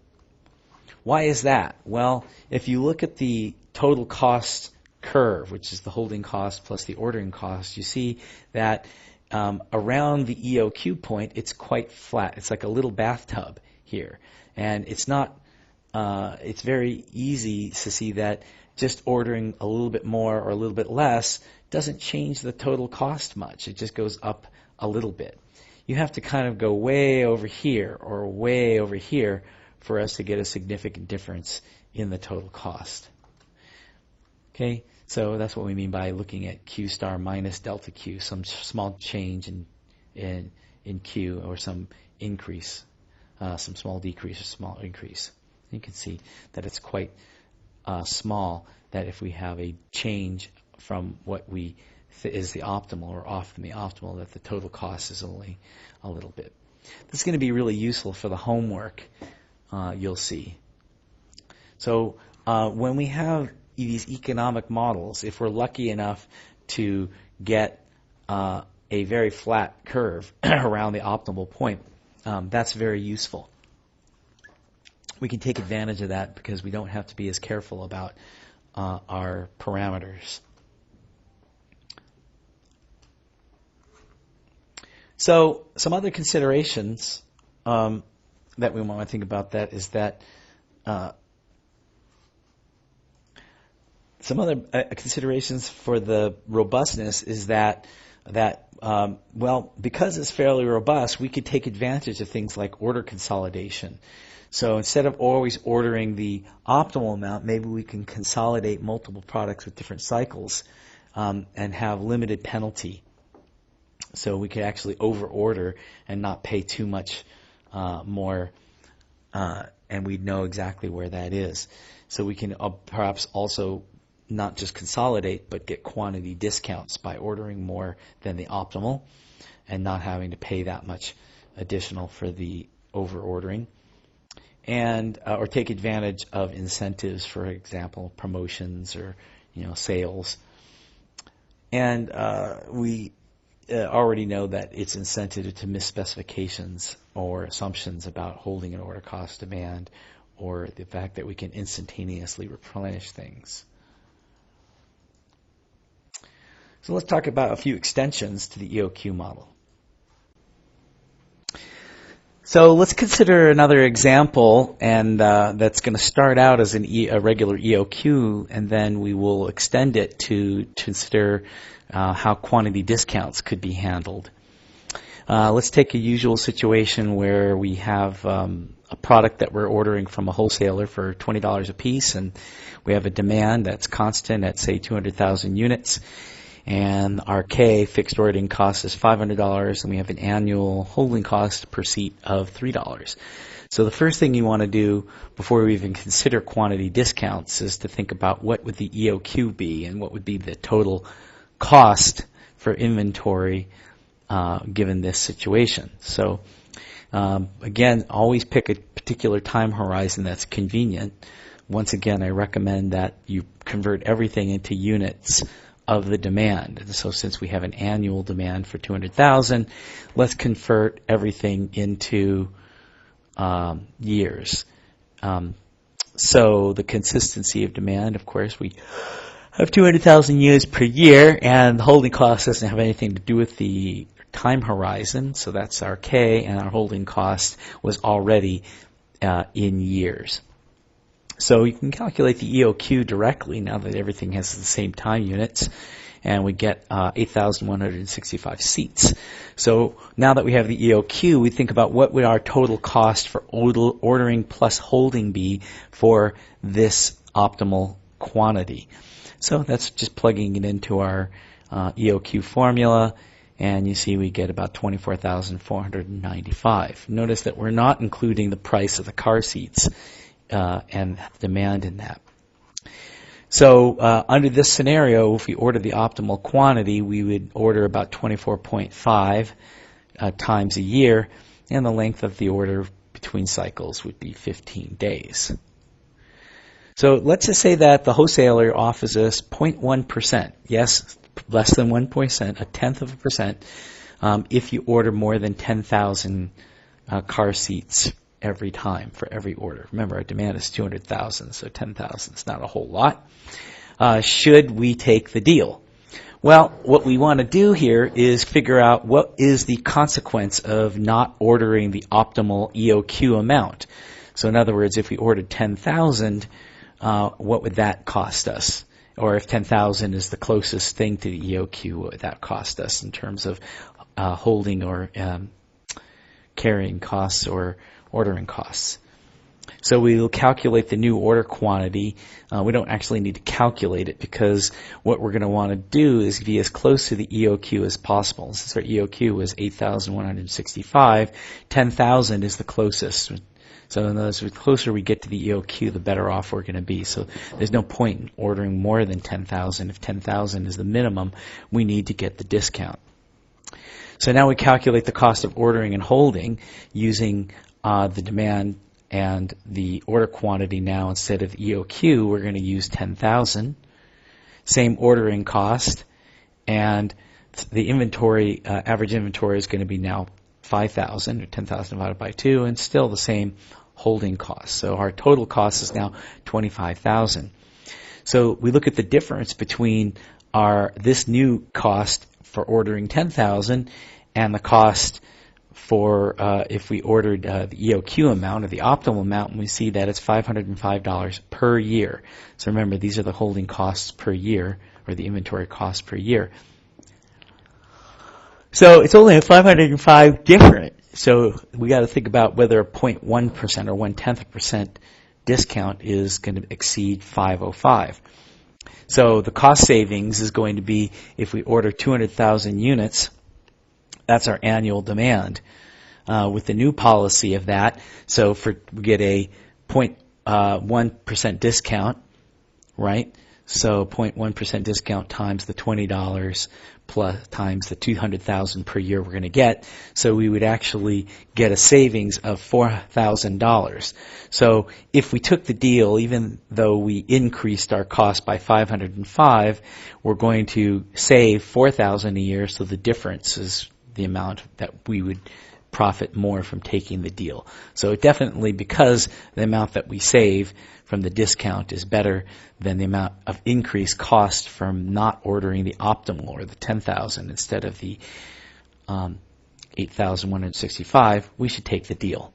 Why is that? Well, if you look at the total cost curve, which is the holding cost plus the ordering cost, you see that around the EOQ point, it's quite flat. It's like a little bathtub here. And it's not, it's very easy to see that just ordering a little bit more or a little bit less doesn't change the total cost much. It just goes up a little bit. You have to kind of go way over here or way over here for us to get a significant difference in the total cost. Okay, so that's what we mean by looking at Q star minus delta Q, some small change in Q or some increase, some small decrease or small increase. You can see that it's quite small, that if we have a change from what we is the optimal or off from the optimal, that the total cost is only a little bit. This is going to be really useful for the homework, you'll see. So when we have these economic models, if we're lucky enough to get a very flat curve around the optimal point, that's very useful. We can take advantage of that because we don't have to be as careful about our parameters. So some other considerations that we want to think about that is that some other considerations for the robustness is that well, because it's fairly robust, we could take advantage of things like order consolidation. So instead of always ordering the optimal amount, maybe we can consolidate multiple products with different cycles and have limited penalty. So we could actually over-order and not pay too much more, and we'd know exactly where that is. So we can perhaps also not just consolidate, but get quantity discounts by ordering more than the optimal and not having to pay that much additional for the over-ordering. And or take advantage of incentives, for example, promotions or sales. And we already know that it's insensitive to misspecifications or assumptions about holding an order cost demand or the fact that we can instantaneously replenish things. So let's talk about a few extensions to the EOQ model. So let's consider another example, and that's going to start out as a regular EOQ, and then we will extend it to consider how quantity discounts could be handled. Let's take a usual situation where we have a product that we're ordering from a wholesaler for $20 a piece, and we have a demand that's constant at, say, 200,000 units. And our K fixed ordering cost is $500, and we have an annual holding cost per seat of $3. So the first thing you want to do before we even consider quantity discounts is to think about what would the EOQ be and what would be the total cost for inventory given this situation. So again, always pick a particular time horizon that's convenient. Once again, I recommend that you convert everything into units of the demand. So since we have an annual demand for 200,000, let's convert everything into years. So the consistency of demand, of course, we have 200,000 units per year, and the holding cost doesn't have anything to do with the time horizon. So that's our K, and our holding cost was already in years. So you can calculate the EOQ directly now that everything has the same time units, and we get 8,165 seats. So now that we have the EOQ, we think about what would our total cost for ordering plus holding be for this optimal quantity. So that's just plugging it into our EOQ formula, and you see we get about $24,495. Notice that we're not including the price of the car seats and demand in that. So under this scenario, if we order the optimal quantity, we would order about 24.5 times a year, and the length of the order between cycles would be 15 days. So let's just say that the wholesaler offers us 0.1%, yes, less than 1%, a tenth of a percent, if you order more than 10,000 car seats every time for every order. Remember, our demand is 200,000, so 10,000 is not a whole lot. Should we take the deal? Well, what we want to do here is figure out what is the consequence of not ordering the optimal EOQ amount. So in other words, if we ordered 10,000, what would that cost us? Or if 10,000 is the closest thing to the EOQ, what would that cost us in terms of holding or carrying costs or ordering costs? So we will calculate the new order quantity. We don't actually need to calculate it because what we're going to want to do is be as close to the EOQ as possible. Since our EOQ was 8,165, 10,000 is the closest. So in other words, the closer we get to the EOQ, the better off we're going to be. So there's no point in ordering more than 10,000. If 10,000 is the minimum, we need to get the discount. So now we calculate the cost of ordering and holding using the demand and the order quantity. Now instead of EOQ, we're going to use 10,000. Same ordering cost, and the inventory, average inventory is going to be now 5,000, or 10,000 divided by 2, and still the same holding cost. So our total cost is now 25,000. So we look at the difference between this new cost for ordering 10,000 and the cost for if we ordered the EOQ amount or the optimal amount, and we see that it's $505 per year. So remember, these are the holding costs per year, or the inventory costs per year. So it's only a $505 different. So we got to think about whether a 0.1% or 0.1% discount is going to exceed $505. So the cost savings is going to be, if we order 200,000 units, that's our annual demand. With the new policy of that, so we get a 0.1% discount, right? So 0.1% discount times the $20 plus times the 200,000 per year we're going to get. So we would actually get a savings of $4,000. So if we took the deal, even though we increased our cost by 505, we're going to save $4,000 a year. So the difference is the amount that we would profit more from taking the deal. So definitely, because the amount that we save from the discount is better than the amount of increased cost from not ordering the optimal, or the 10,000 instead of the 8,165, we should take the deal.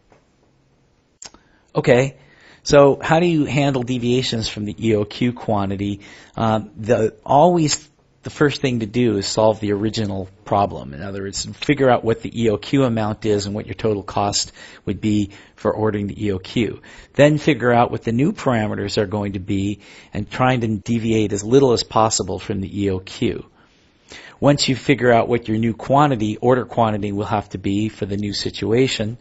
Okay, so how do you handle deviations from the EOQ quantity? The first thing to do is solve the original problem. In other words, figure out what the EOQ amount is and what your total cost would be for ordering the EOQ. Then figure out what the new parameters are going to be and trying to deviate as little as possible from the EOQ. Once you figure out what your new order quantity will have to be for the new situation,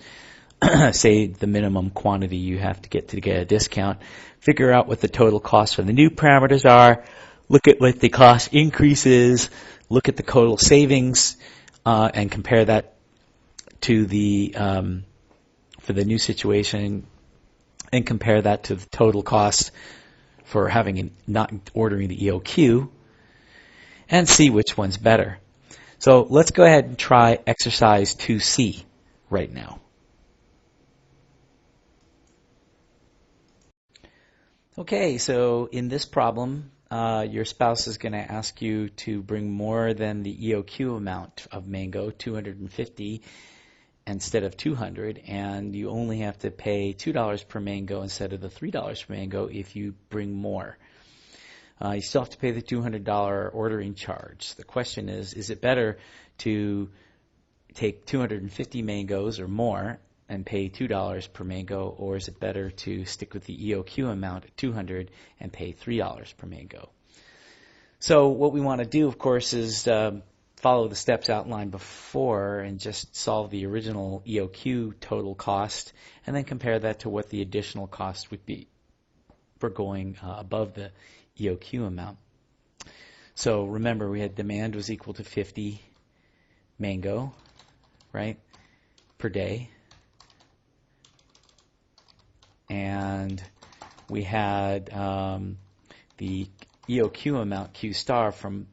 say the minimum quantity you have to get a discount, figure out what the total cost for the new parameters are, look at what the cost increase is, look at the total savings, and compare that to the for the new situation, and compare that to the total cost for not ordering the EOQ, and see which one's better. So let's go ahead and try exercise 2C right now. Okay, so in this problem, your spouse is going to ask you to bring more than the EOQ amount of mango, 250 instead of 200, and you only have to pay $2 per mango instead of the $3 per mango if you bring more. You still have to pay the $200 ordering charge. The question is it better to take 250 mangoes or more and pay $2 per mango, or is it better to stick with the EOQ amount at 200 and pay $3 per mango? So what we want to do, of course, is follow the steps outlined before and just solve the original EOQ total cost and then compare that to what the additional cost would be for going above the EOQ amount. So remember, we had demand was equal to 50 mango, right, per day. And we had the EOQ amount, Q star, from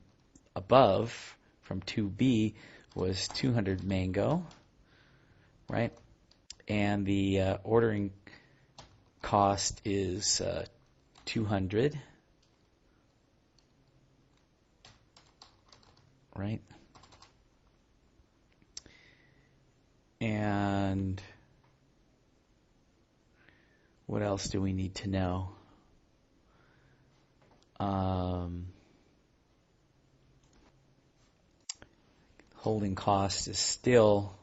above, from 2B, was 200 mango, right? And the ordering cost is 200, right? And what else do we need to know? Holding cost is still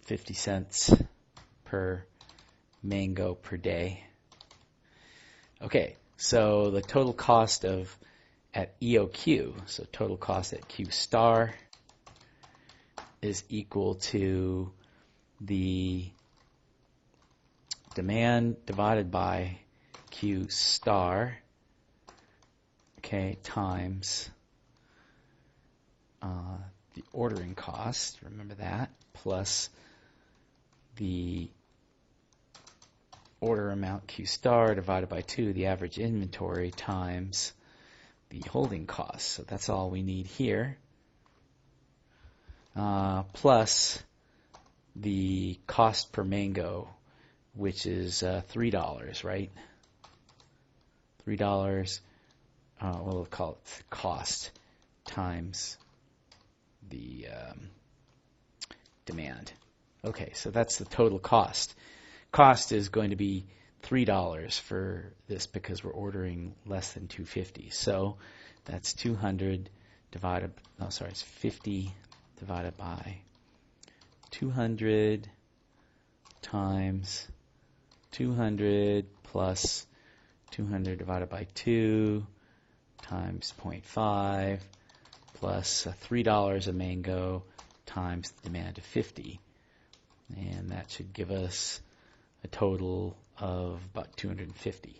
$0.50 per mango per day. Okay, so the total cost of at EOQ, so total cost at Q star, is equal to the demand divided by Q star, okay, times the ordering cost, remember that, plus the order amount Q star divided by 2, the average inventory, times the holding cost. So that's all we need here. Plus the cost per mango, which is $3, right? $3, we'll call it cost, times the demand. Okay, so that's the total cost. Cost is going to be $3 for this because we're ordering less than 250. So that's 200 divided, no, sorry, it's 50 divided by 200 times 200 plus 200 divided by 2 times 0.5 plus $3 a mango times the demand of 50. And that should give us a total of about $250.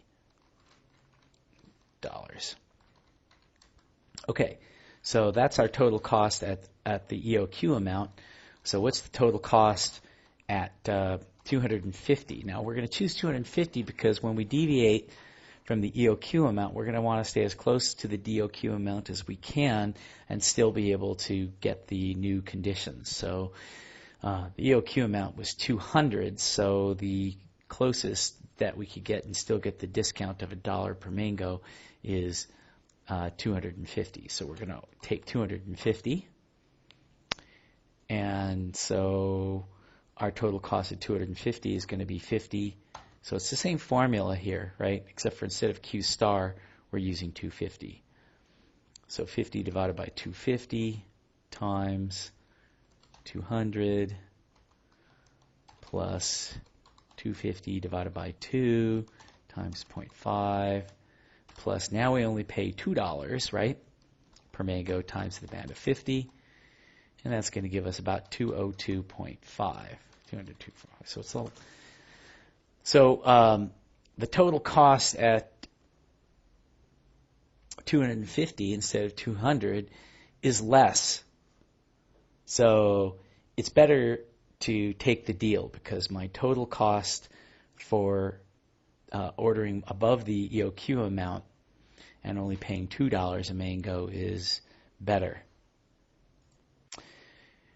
Okay, so that's our total cost at the EOQ amount. So what's the total cost at 250? Now we're going to choose 250 because when we deviate from the EOQ amount, we're going to want to stay as close to the DOQ amount as we can and still be able to get the new conditions. So the EOQ amount was 200, so the closest that we could get and still get the discount of $1 per mango is 250. So we're going to take 250, and so our total cost of 250 is going to be 50. So it's the same formula here, right? Except for instead of Q star, we're using 250. So 50 divided by 250 times 200 plus 250 divided by 2 times 0.5 plus, now we only pay $2, right, per mango times the demand of 50, and that's going to give us about 202.5. 202.5. So it's all. So the total cost at 250 instead of 200 is less. So it's better to take the deal because my total cost for ordering above the EOQ amount and only paying $2 a mango is better.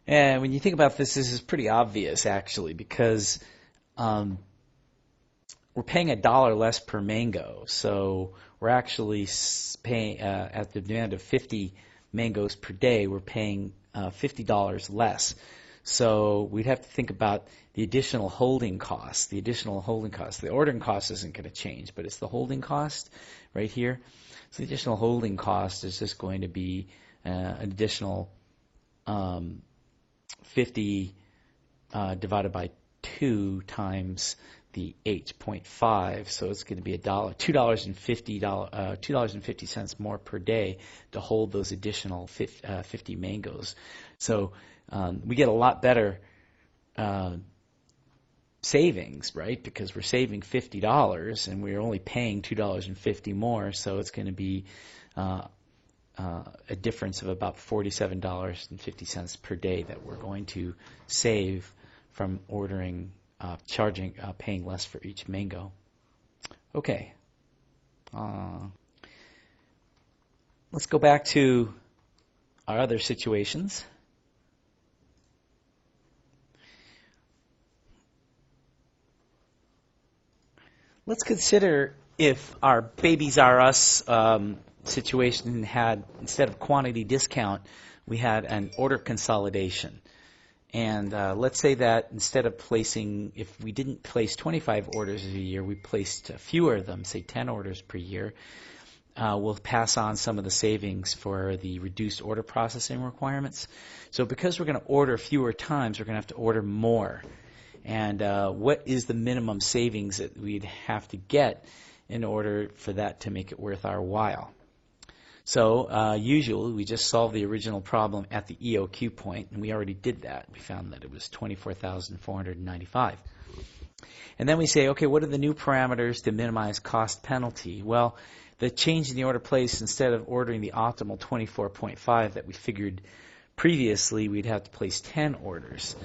And when you think about this, this is pretty obvious actually, because we're paying $1 less per mango, so we're actually paying at the demand of 50 mangoes per day, we're paying $50 less. So we'd have to think about the additional holding cost. The additional holding cost. The ordering cost isn't going to change, but it's the holding cost right here. So the additional holding cost is just going to be an additional 50 divided by 2 times the H.5, so it's going to be $2.50 more per day to hold those additional 50 mangoes. So we get a lot better savings, right? Because we're saving $50 and we're only paying $2.50 more, so it's going to be a difference of about $47.50 per day that we're going to save from ordering, paying less for each mango. Okay. Let's go back to our other situations. Let's consider if our Babies R Us situation had, instead of quantity discount, we had an order consolidation. And let's say that instead of placing, if we didn't place 25 orders a year, we placed fewer of them, say 10 orders per year. We'll pass on some of the savings for the reduced order processing requirements. So because we're going to order fewer times, we're going to have to order more. And what is the minimum savings that we'd have to get in order for that to make it worth our while? So usually we just solve the original problem at the EOQ point, and we already did that. We found that it was $24,495. And then we say, okay, what are the new parameters to minimize cost penalty? Well, the change in the order place, instead of ordering the optimal 24.5 that we figured previously, we'd have to place 10 orders.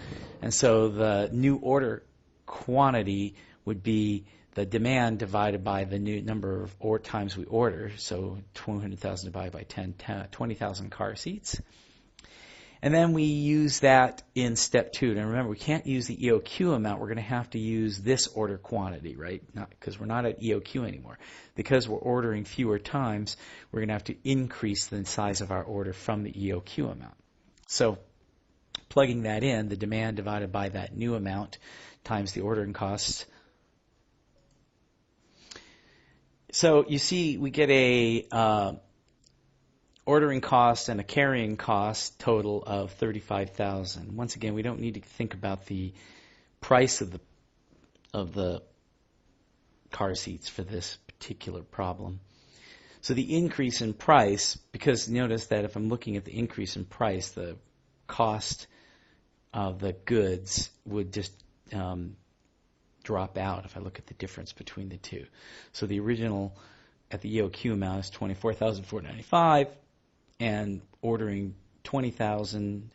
And so the new order quantity would be the demand divided by the new number of times we order. So 200,000 divided by 10, 20,000 car seats. And then we use that in step 2. And remember, we can't use the EOQ amount. We're going to have to use this order quantity, right? Because we're not at EOQ anymore. Because we're ordering fewer times, we're going to have to increase the size of our order from the EOQ amount. So plugging that in, the demand divided by that new amount times the ordering costs. So you see we get a ordering cost and a carrying cost total of $35,000. Once again, we don't need to think about the price of the car seats for this particular problem. So the increase in price, because notice that if I'm looking at the increase in price, the cost of the goods would just drop out if I look at the difference between the two. So the original at the EOQ amount is $24,495, and ordering 20,000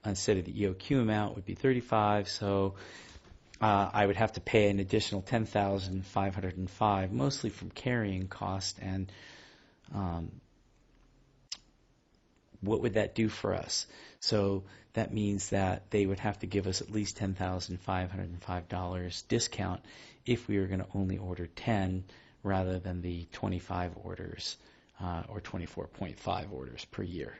instead of the EOQ amount would be 35. So I would have to pay an additional $10,505, mostly from carrying cost. And what would that do for us? So that means that they would have to give us at least $10,505 discount if we were going to only order 10 rather than the 25 orders or 24.5 orders per year.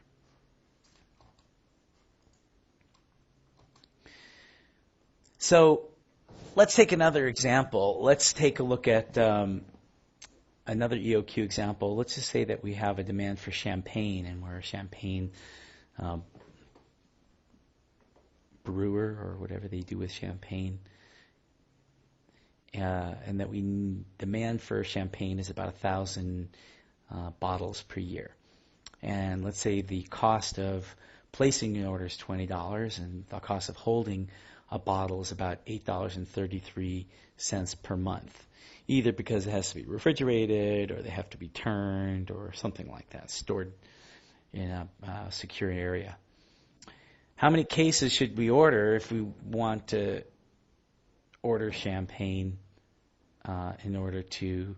So let's take another example. Let's take a look at another EOQ example. Let's just say that we have a demand for champagne, and we're a champagne brewer or whatever they do with champagne, and that demand for champagne is about 1,000 bottles per year. And let's say the cost of placing an order is $20, and the cost of holding a bottle is about $8.33 per month, either because it has to be refrigerated or they have to be turned or something like that, stored in a secure area. How many cases should we order if we want to order champagne in order to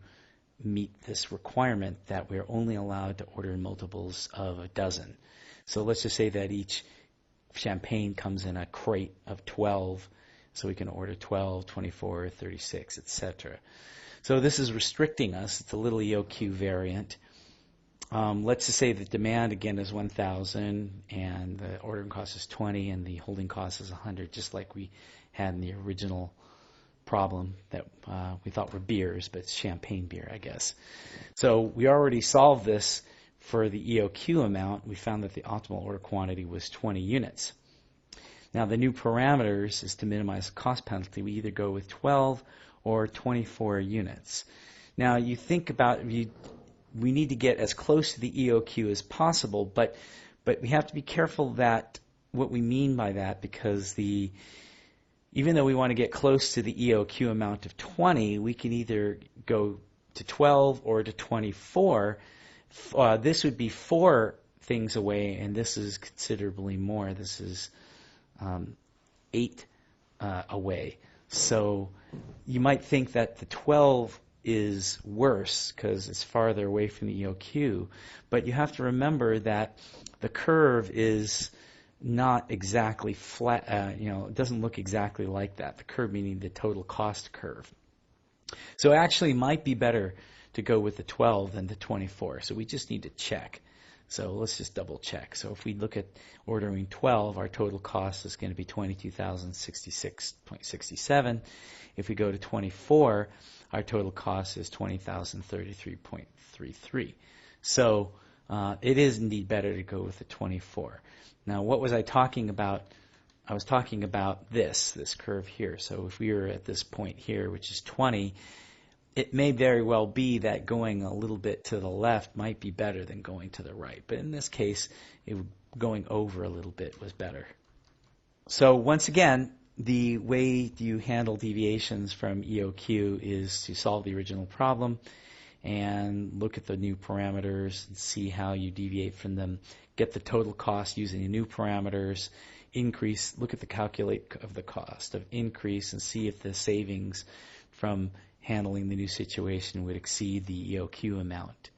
meet this requirement that we're only allowed to order in multiples of a dozen? So let's just say that each champagne comes in a crate of 12, so we can order 12, 24, 36, etc. So this is restricting us. It's a little EOQ variant. Let's just say the demand again is 1,000 and the ordering cost is 20 and the holding cost is 100, just like we had in the original problem that we thought were beers, but it's champagne beer, I guess. So we already solved this for the EOQ amount. We found that the optimal order quantity was 20 units. Now the new parameters is to minimize cost penalty. We either go with 12 or 24 units. Now you think about, we need to get as close to the EOQ as possible, but we have to be careful that what we mean by that, because even though we want to get close to the EOQ amount of 20, we can either go to 12 or to 24. This would be 4 things away, and this is considerably more. This is 8 away. So you might think that the 12 is worse because it's farther away from the EOQ, but you have to remember that the curve is not exactly flat, it doesn't look exactly like that. The curve meaning the total cost curve. So it actually might be better to go with the 12 than the 24. So we just need to check. So let's just double check. So if we look at ordering 12, our total cost is going to be $22,066.67. If we go to 24, our total cost is $20,033.33. So it is indeed better to go with the 24. Now, what was I talking about? I was talking about this curve here. So if we were at this point here, which is 20, it may very well be that going a little bit to the left might be better than going to the right. But in this case, going over a little bit was better. So once again, the way you handle deviations from EOQ is to solve the original problem and look at the new parameters and see how you deviate from them. Get the total cost using the new parameters. Look at the calculate of the cost of increase and see if the savings from handling the new situation would exceed the EOQ amount.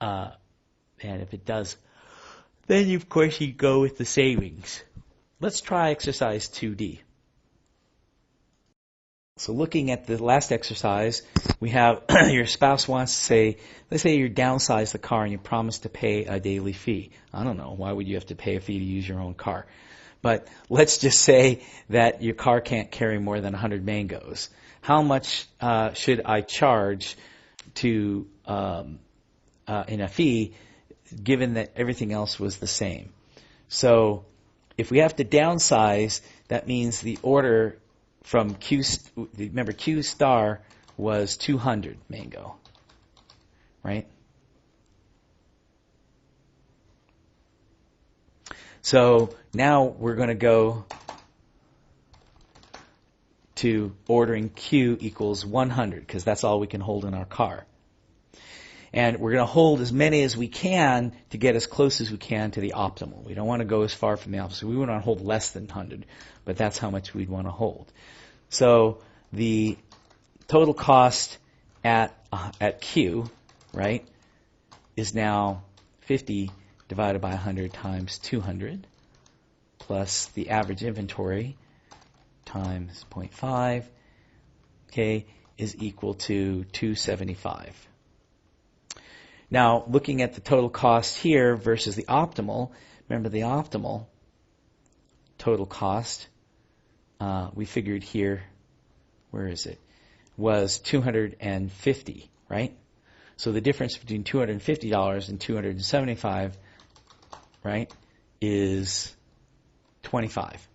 And if it does, then of course you go with the savings. Let's try exercise 2D. So looking at the last exercise, we have your spouse wants to say, let's say you downsize the car and you promise to pay a daily fee. I don't know, why would you have to pay a fee to use your own car? But let's just say that your car can't carry more than 100 mangoes. How much should I charge to in a fee, given that everything else was the same? So if we have to downsize, that means the order from remember Q star was 200 mango, right? So now we're going to go to ordering Q equals 100 because that's all we can hold in our car. And we're going to hold as many as we can to get as close as we can to the optimal. We don't want to go as far from the optimal. We want to hold less than 100, but that's how much we'd want to hold. So the total cost at Q, right, is now 50 divided by 100 times 200 plus the average inventory times 0.5, okay, is equal to 275. Now, looking at the total cost here versus the optimal, remember the optimal total cost, we figured here, where is it, was $250, right? So the difference between $250 and $275, right, is 25.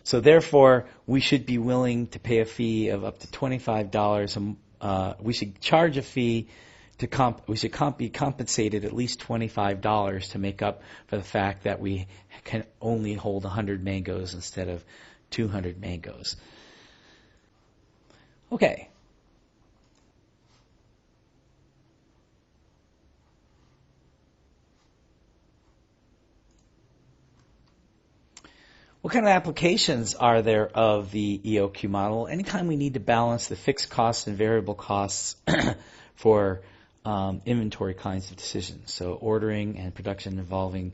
So therefore, we should be willing to pay a fee of up to $25. We should charge a fee we should be compensated at least $25 to make up for the fact that we can only hold 100 mangoes instead of 200 mangoes. Okay. What kind of applications are there of the EOQ model? Anytime we need to balance the fixed costs and variable costs for inventory kinds of decisions, so ordering and production involving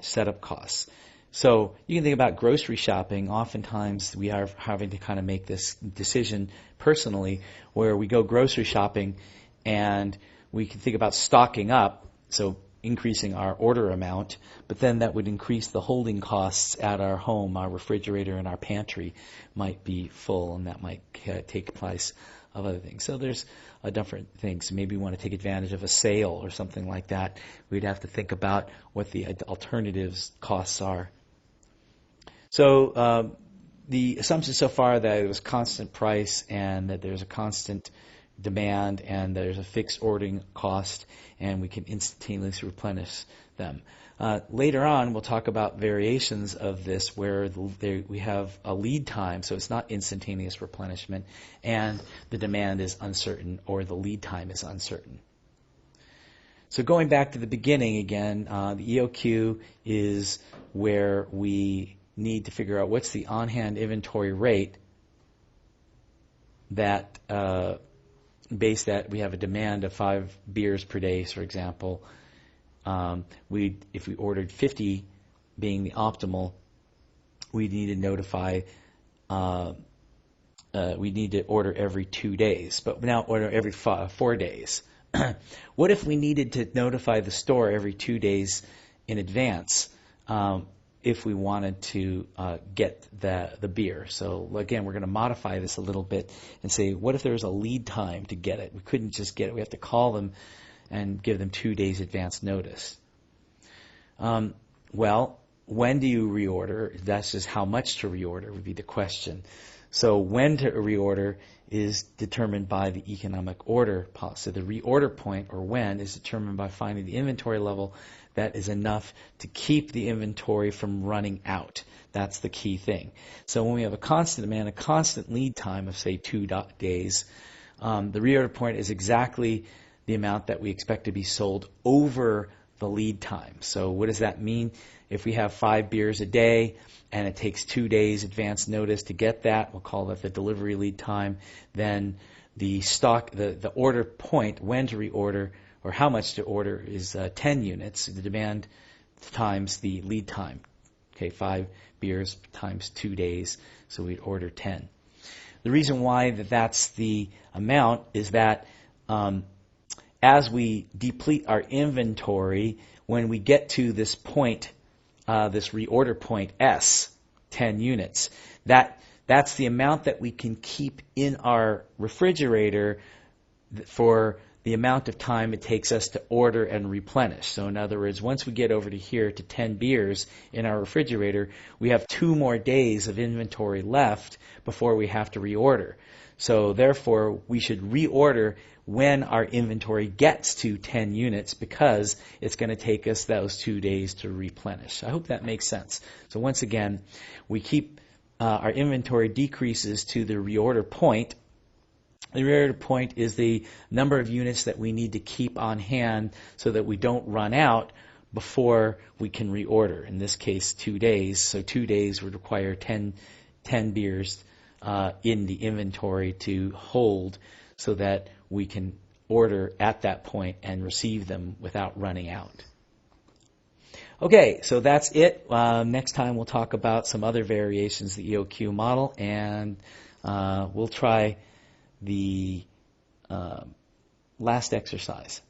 setup costs. So you can think about grocery shopping. Oftentimes we are having to kind of make this decision personally where we go grocery shopping and we can think about stocking up, so increasing our order amount, but then that would increase the holding costs at our home. Our refrigerator and our pantry might be full, and that might take place of other things. So there's different things. Maybe we want to take advantage of a sale or something like that. We'd have to think about what the alternatives costs are. So the assumption so far that it was constant price and that there's a constant demand and there's a fixed ordering cost and we can instantaneously replenish them. Later on, we'll talk about variations of this where we have a lead time, so it's not instantaneous replenishment, and the demand is uncertain or the lead time is uncertain. So going back to the beginning again, the EOQ is where we need to figure out what's the on-hand inventory rate that based that we have a demand of 5 beers per day, for example. If we ordered 50 being the optimal, we need to notify, we need to order every 2 days, but now order every 4 days. What if we needed to notify the store every 2 days in advance if we wanted to get the beer? So again, we're going to modify this a little bit and say, what if there's a lead time to get it? We couldn't just get it. We have to call them and give them 2 days advance notice. Well, when do you reorder? That's just how much to reorder would be the question. So when to reorder is determined by the economic order policy. So the reorder point, or when, is determined by finding the inventory level that is enough to keep the inventory from running out. That's the key thing. So when we have a constant demand, a constant lead time of, say, 2 days, the reorder point is exactly the amount that we expect to be sold over the lead time. So what does that mean? If we have 5 beers a day and it takes 2 days advance notice to get that, we'll call that the delivery lead time, then the order point, when to reorder or how much to order, is 10 units, the demand times the lead time. Okay, 5 beers times 2 days, so we'd order 10. The reason why that's the amount is that as we deplete our inventory, when we get to this point, this reorder point S, 10 units, that's the amount that we can keep in our refrigerator for the amount of time it takes us to order and replenish. So in other words, once we get over to here to 10 beers in our refrigerator, we have 2 more days of inventory left before we have to reorder. So therefore, we should reorder when our inventory gets to 10 units because it's going to take us those 2 days to replenish. I hope that makes sense. So once again, we keep our inventory decreases to the reorder point. The reorder point is the number of units that we need to keep on hand so that we don't run out before we can reorder. In this case, 2 days. So 2 days would require 10 beers in the inventory to hold so that we can order at that point and receive them without running out. Okay, so that's it. Next time we'll talk about some other variations of the EOQ model, and we'll try the last exercise.